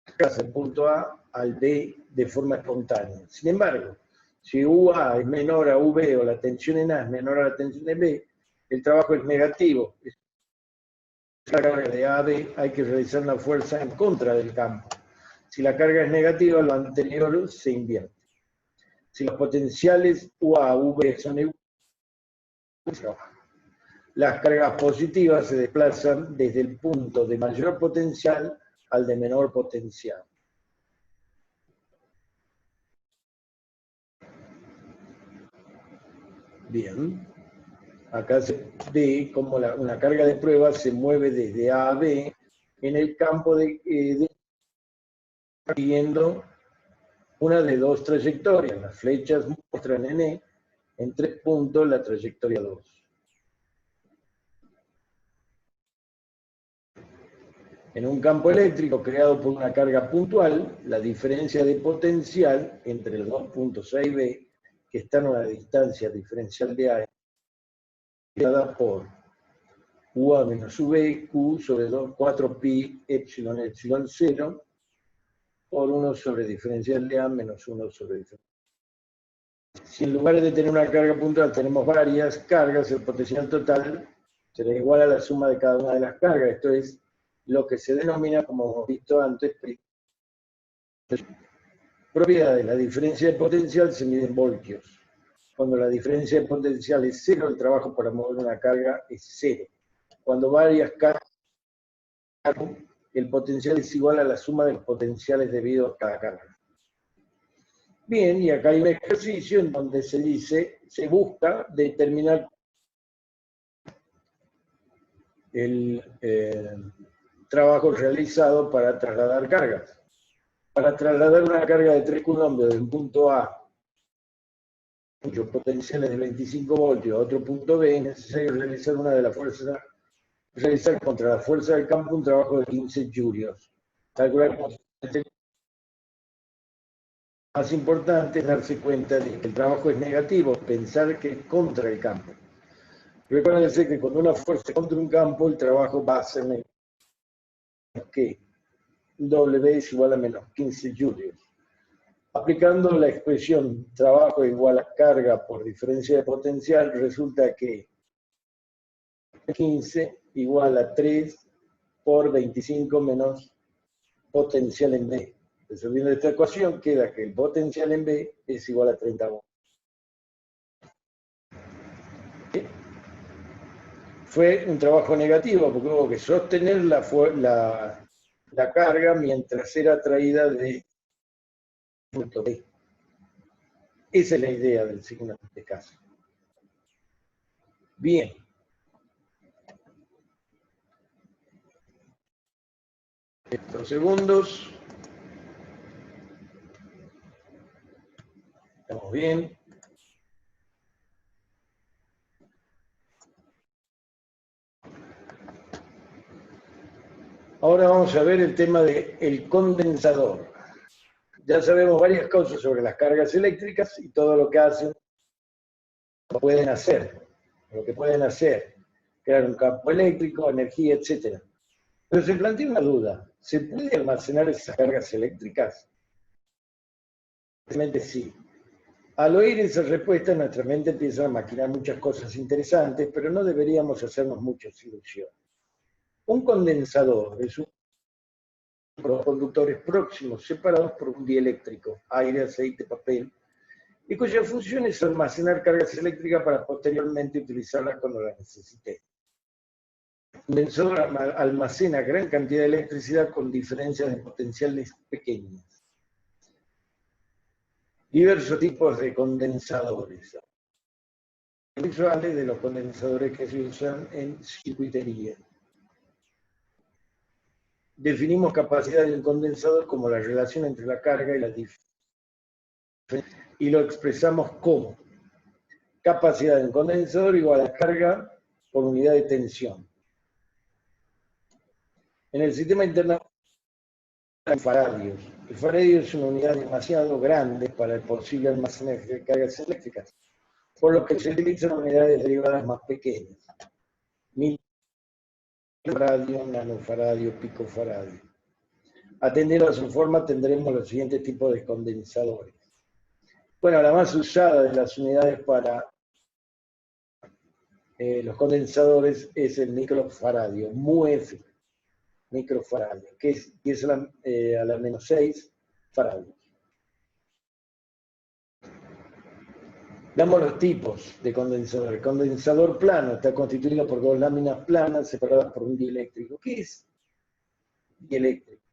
Desplaza el punto A al B de forma espontánea. Sin embargo, si UA es menor a UB o la tensión en A es menor a la tensión en B, el trabajo es negativo. La carga de A a B hay que realizar una fuerza en contra del campo. Si la carga es negativa, lo anterior se invierte. Si los potenciales UA y UB son iguales, las cargas positivas se desplazan desde el punto de mayor potencial al de menor potencial. Bien. Acá se ve cómo una carga de prueba se mueve desde A a B en el campo siguiendo una de dos trayectorias. Las flechas muestran en E, en 3 puntos, la trayectoria 2. En un campo eléctrico creado por una carga puntual, la diferencia de potencial entre los dos puntos A y B, que están a una distancia diferencial de A, es dada por UA menos UB, Q sobre 4pi epsilon epsilon 0 por 1 sobre diferencial de A menos 1 sobre diferencial. Si en lugar de tener una carga puntual tenemos varias cargas, el potencial total será igual a la suma de cada una de las cargas. Esto es lo que se denomina, como hemos visto antes, propiedades. La diferencia de potencial se mide en voltios. Cuando la diferencia de potencial es cero, el trabajo para mover una carga es cero. Cuando varias cargas, el potencial es igual a la suma de los potenciales debido a cada carga. Bien, y acá hay un ejercicio en donde se dice, se busca determinar el trabajo realizado para trasladar cargas. Para trasladar una carga de 3 coulombs de un punto A, cuyo potencial es de 25 voltios, a otro punto B, es necesario realizar contra la fuerza del campo un trabajo de 15 julios. Calcular más importante es darse cuenta de que el trabajo es negativo, pensar que es contra el campo. Recuérdense que cuando una fuerza contra un campo, el trabajo va a ser negativo, que W es igual a menos 15 julios. Aplicando la expresión trabajo igual a carga por diferencia de potencial, resulta que 15 igual a 3 por 25 menos potencial en B. Resolviendo esta ecuación, queda que el potencial en B es igual a 30 voltios. Fue un trabajo negativo porque hubo que sostener la carga mientras era traída de punto B. Esa es la idea del signo en este caso. Bien. Estos segundos. Estamos bien. Ahora vamos a ver el tema del condensador. Ya sabemos varias cosas sobre las cargas eléctricas y todo lo que hacen, lo pueden hacer, crear un campo eléctrico, energía, etc. Pero se plantea una duda, ¿se puede almacenar esas cargas eléctricas? Realmente sí. Al oír esa respuesta, nuestra mente empieza a maquinar muchas cosas interesantes, pero no deberíamos hacernos muchas ilusiones. Un condensador es un los conductores próximos, separados por un dieléctrico, aire, aceite, papel, y cuya función es almacenar cargas eléctricas para posteriormente utilizarlas cuando las necesite. El condensador almacena gran cantidad de electricidad con diferencias de potenciales pequeñas. Diversos tipos de condensadores. Visuales de los condensadores que se usan en circuitería. Definimos capacidad de un condensador como la relación entre la carga y la diferencia. Y lo expresamos como capacidad de un condensador igual a carga por unidad de tensión. En el sistema internacional hay faradios. El faradio es una unidad demasiado grande para el posible almacenaje de cargas eléctricas, por lo que se utilizan unidades derivadas más pequeñas. Milifaradio, nanofaradio, picofaradio. Atendiendo a su forma, tendremos los siguientes tipos de condensadores. Bueno, la más usada de las unidades para los condensadores es el microfaradio, MUF, microfaradio, que es a la menos 6 faradios. Veamos los tipos de condensador. El condensador plano está constituido por dos láminas planas separadas por un dieléctrico. ¿Qué es dieléctrico?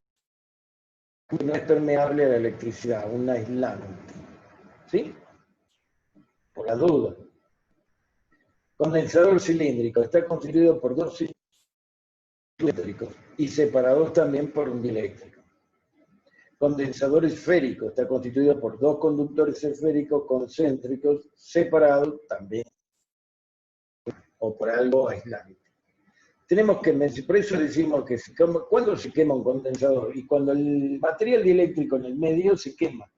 No es permeable a la electricidad, un aislante. ¿Sí? Por la duda. Condensador cilíndrico está constituido por dos cilindros eléctricos y separados también por un dieléctrico. Condensador esférico está constituido por dos conductores esféricos concéntricos separados también o por algo aislante. Tenemos que, por eso decimos que cuando se quema un condensador y cuando el material dieléctrico en el medio se quema.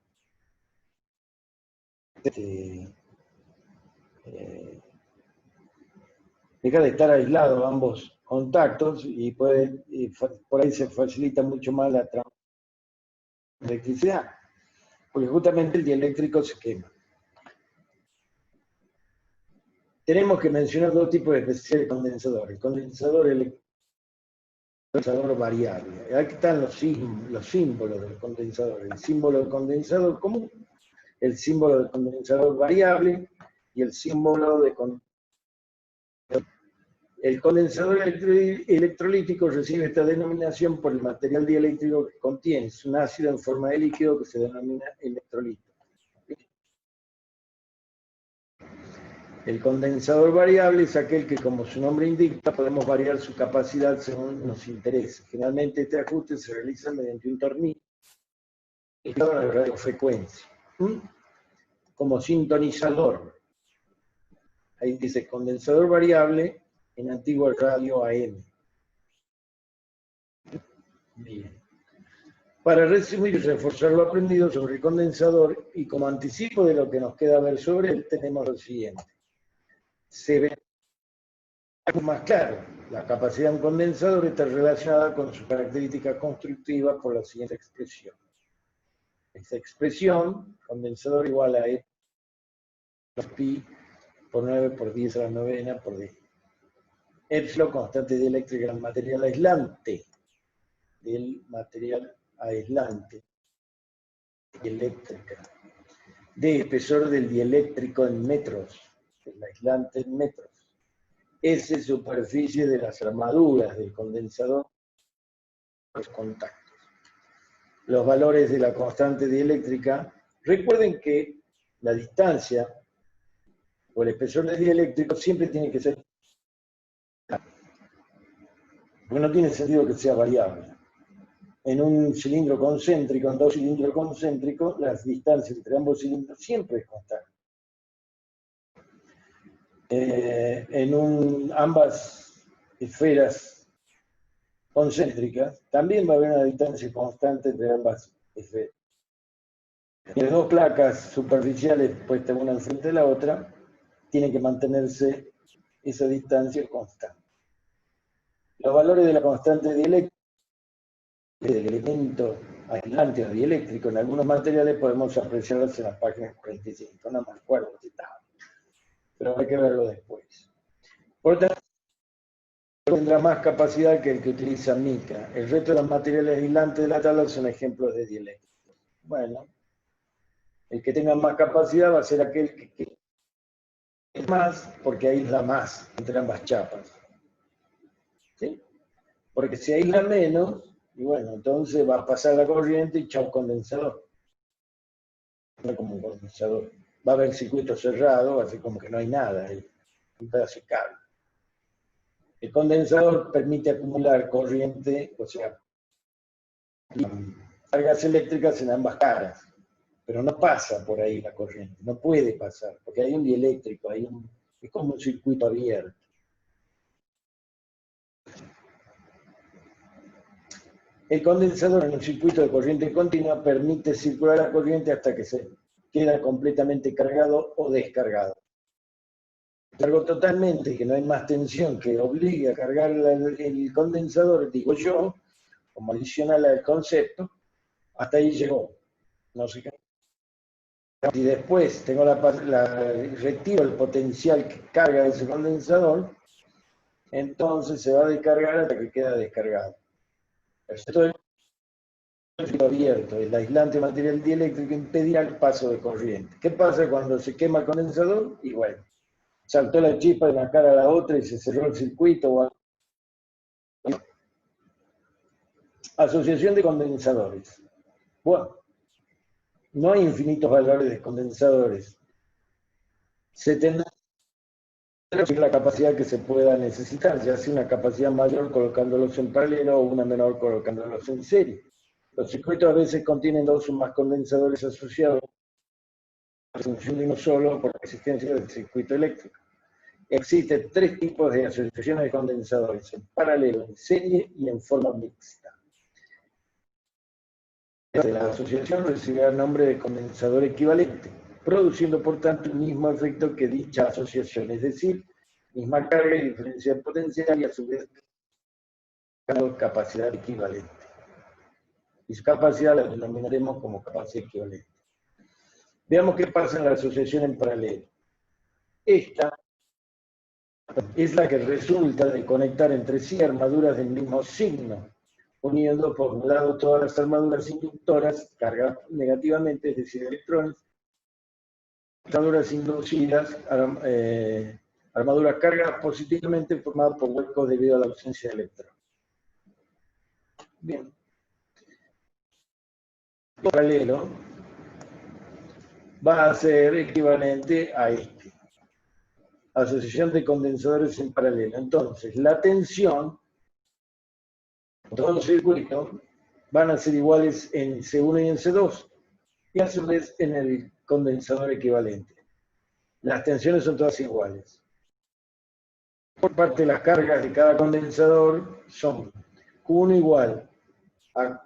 Deja de estar aislados ambos contactos y por ahí se facilita mucho más la electricidad, porque justamente el dieléctrico se quema. Tenemos que mencionar dos tipos especiales de condensadores. El condensador eléctrico y el condensador variable. Aquí están los símbolos del condensador. El símbolo del condensador común, el símbolo del condensador variable y el símbolo de condensador. El condensador electrolítico recibe esta denominación por el material dieléctrico que contiene. Es un ácido en forma de líquido que se denomina electrolito. El condensador variable es aquel que, como su nombre indica, podemos variar su capacidad según nos interese. Generalmente este ajuste se realiza mediante un tornillo de radiofrecuencia, como sintonizador. Ahí dice condensador variable en antiguo radio AM. Bien. Para resumir y reforzar lo aprendido sobre el condensador, y como anticipo de lo que nos queda ver sobre él, tenemos lo siguiente. Se ve más claro. La capacidad de un condensador está relacionada con su característica constructiva por la siguiente expresión. Esta expresión, condensador igual a E pi por 9 por 10 a la novena por D. Epsilon, constante dieléctrica del material aislante. Eléctrica. D, espesor del dieléctrico en metros. El aislante en metros. S, superficie de las armaduras del condensador, los contactos. Los valores de la constante dieléctrica. Recuerden que la distancia o el espesor del dieléctrico siempre tiene que ser, porque no tiene sentido que sea variable. En un cilindro concéntrico, en dos cilindros concéntricos, las distancias entre ambos cilindros siempre es constante. Ambas esferas concéntricas, también va a haber una distancia constante entre ambas esferas. Las dos placas superficiales puestas una enfrente de la otra, tienen que mantenerse esa distancia constante. Los valores de la constante dieléctrica del elemento aislante o dieléctrico en algunos materiales podemos apreciarlos en las páginas 45, no me acuerdo si estaba, pero hay que verlo después. Por otra parte, tendrá más capacidad que el que utiliza mica. El resto de los materiales aislantes de la tabla son ejemplos de dieléctricos. Bueno, el que tenga más capacidad va a ser aquel que es más, porque aísla más entre ambas chapas. ¿Sí? Porque si aísla menos, y bueno, entonces va a pasar la corriente y chau condensador. No como un condensador. Va a haber circuito cerrado, así como que no hay nada ahí. Un pedazo de cable. El condensador permite acumular corriente, o sea, cargas eléctricas en ambas caras. Pero no pasa por ahí la corriente, no puede pasar, porque hay un dieléctrico, es como un circuito abierto. El condensador en un circuito de corriente continua permite circular la corriente hasta que se queda completamente cargado o descargado. Cargo totalmente, que no hay más tensión que obligue a cargar el condensador, digo yo, como adicional al concepto, hasta ahí llegó. No sé qué. Si después tengo retiro el potencial que carga ese condensador, entonces se va a descargar hasta que queda descargado. Esto es abierto, el aislante material dieléctrico impedirá el paso de corriente. ¿Qué pasa cuando se quema el condensador? Y bueno, saltó la chispa de una cara a la otra y se cerró el circuito. Asociación de condensadores. Bueno, no hay infinitos valores de condensadores. Se tendrá la capacidad que se pueda necesitar, ya sea una capacidad mayor colocándolos en paralelo o una menor colocándolos en serie. Los circuitos a veces contienen dos o más condensadores asociados a la función de uno solo por la existencia del circuito eléctrico. Existen tres tipos de asociaciones de condensadores: en paralelo, en serie y en forma mixta. La asociación recibirá el nombre de condensador equivalente, produciendo por tanto el mismo efecto que dicha asociación, es decir, misma carga y diferencia de potencial, y a su vez capacidad equivalente. Y su capacidad la denominaremos como capacidad equivalente. Veamos qué pasa en la asociación en paralelo. Esta es la que resulta de conectar entre sí armaduras del mismo signo, uniendo por un lado todas las armaduras inductoras cargadas negativamente, es decir, electrones, armaduras inducidas, armaduras cargadas positivamente formadas por huecos debido a la ausencia de electrones. Bien. Paralelo va a ser equivalente a este. Asociación de condensadores en paralelo. Entonces, la tensión, todo el circuito, van a ser iguales en C1 y en C2, y a su vez en el condensador equivalente. Las tensiones son todas iguales. Por parte de las cargas de cada condensador son Q1 igual a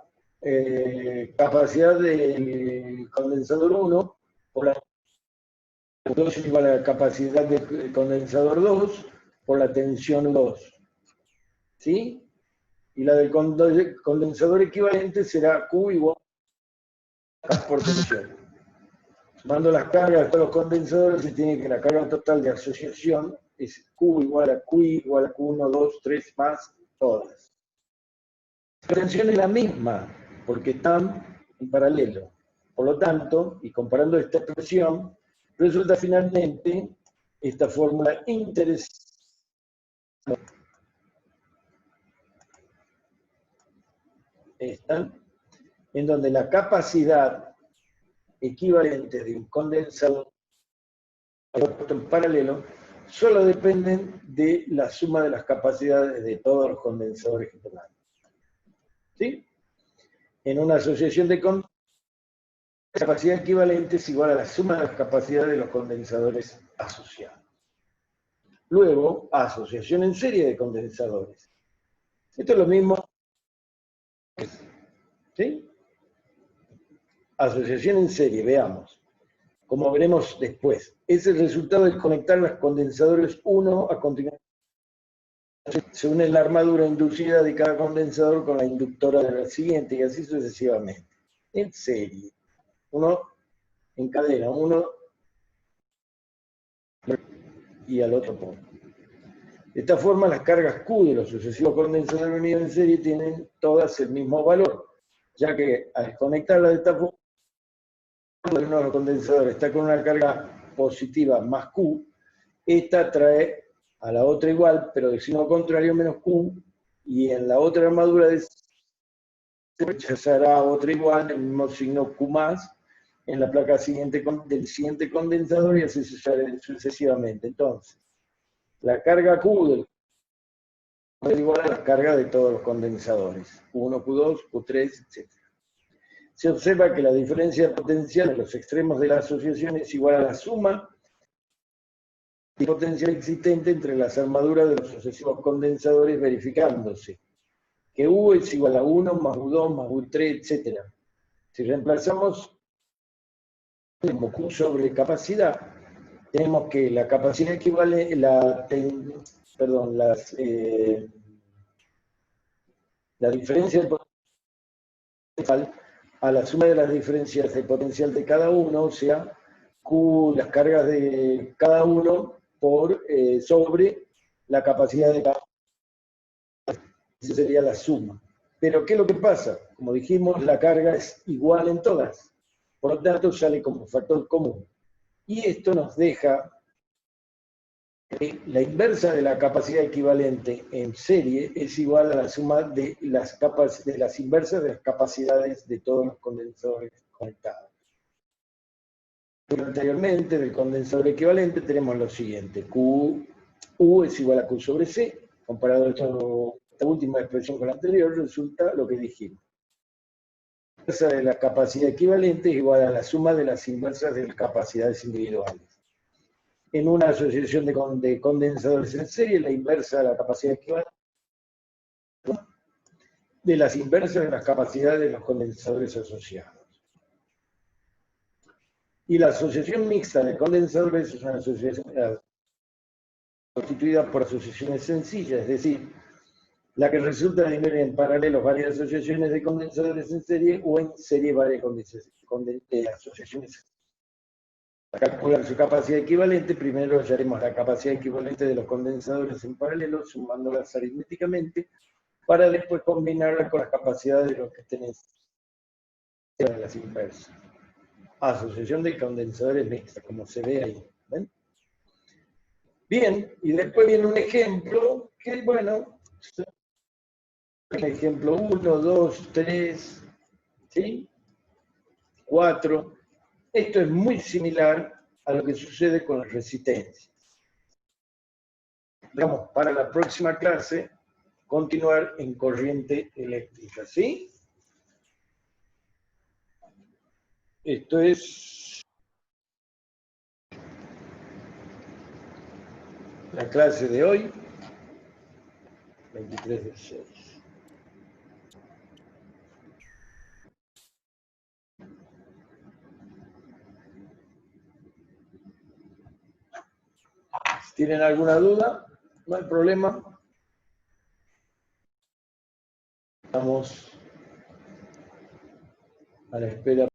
capacidad del condensador 1 por la 2 igual a la capacidad del condensador 2 por la tensión 2. ¿Sí? Y la del condensador equivalente será Q igual a por tensión. Sumando las cargas de todos los condensadores, se tiene que la carga total de asociación es Q igual a Q igual a Q1, 2, 3 más, todas. La tensión es la misma, porque están en paralelo. Por lo tanto, y comparando esta expresión, resulta finalmente esta fórmula interesante. Esta, en donde la capacidad equivalente de un condensador en paralelo solo dependen de la suma de las capacidades de todos los condensadores que tengan. ¿Sí? En una asociación de condensadores, la capacidad equivalente es igual a la suma de las capacidades de los condensadores asociados. Luego, asociación en serie de condensadores. Esto es lo mismo. ¿Sí? Asociación en serie, veamos. Como veremos después. Es el resultado de conectar los condensadores uno a continuación. Se une la armadura inducida de cada condensador con la inductora de la siguiente y así sucesivamente. En serie. Uno en cadena, uno y al otro punto. De esta forma, las cargas Q de los sucesivos condensadores unidos en serie tienen todas el mismo valor, ya que al conectarlas de esta forma, uno de los condensadores está con una carga positiva más Q, esta trae a la otra igual, pero de signo contrario menos Q, y en la otra armadura se rechazará otra igual, del mismo signo Q más, en la placa siguiente del siguiente condensador y así sucesivamente. Entonces, la carga Q es igual a la carga de todos los condensadores, Q1, Q2, Q3, etc. Se observa que la diferencia de potencial en los extremos de la asociación es igual a la suma de potencial existente entre las armaduras de los sucesivos condensadores, verificándose que U es igual a 1 más U2 más U3, etc. Si reemplazamos como Q sobre capacidad, tenemos que la capacidad equivale, la diferencia de potencial a la suma de las diferencias de potencial de cada uno, o sea, Q, las cargas de cada uno por sobre la capacidad de cada uno. Esa sería la suma. Pero, ¿qué es lo que pasa? Como dijimos, la carga es igual en todas. Por lo tanto, sale como factor común. Y esto nos deja que la inversa de la capacidad equivalente en serie es igual a la suma de las inversas de las capacidades de todos los condensadores conectados. Anteriormente, del condensador equivalente tenemos lo siguiente. U es igual a Q sobre C. Comparado esta última expresión con la anterior, resulta lo que dijimos. La inversa de la capacidad equivalente es igual a la suma de las inversas de las capacidades individuales. En una asociación de condensadores en serie, la inversa de la capacidad equivalente de las inversas de las capacidades de los condensadores asociados. Y la asociación mixta de condensadores es una asociación constituida por asociaciones sencillas, es decir, la que resulta de unir en paralelo varias asociaciones de condensadores en serie o en serie varias asociaciones. Para calcular su capacidad equivalente, primero hallaremos la capacidad equivalente de los condensadores en paralelo, sumándolas aritméticamente, para después combinarla con las capacidades de los que tenés en las inversas. Asociación de condensadores mixta, como se ve ahí. ¿Ven? Bien, y después viene un ejemplo que, bueno, ejemplo 1, 2, 3, ¿sí? 4. Esto es muy similar a lo que sucede con las resistencias. Vamos, para la próxima clase, continuar en corriente eléctrica, ¿sí? Esto es la clase de hoy, 23 de 6. Si tienen alguna duda, no hay problema. Estamos a la espera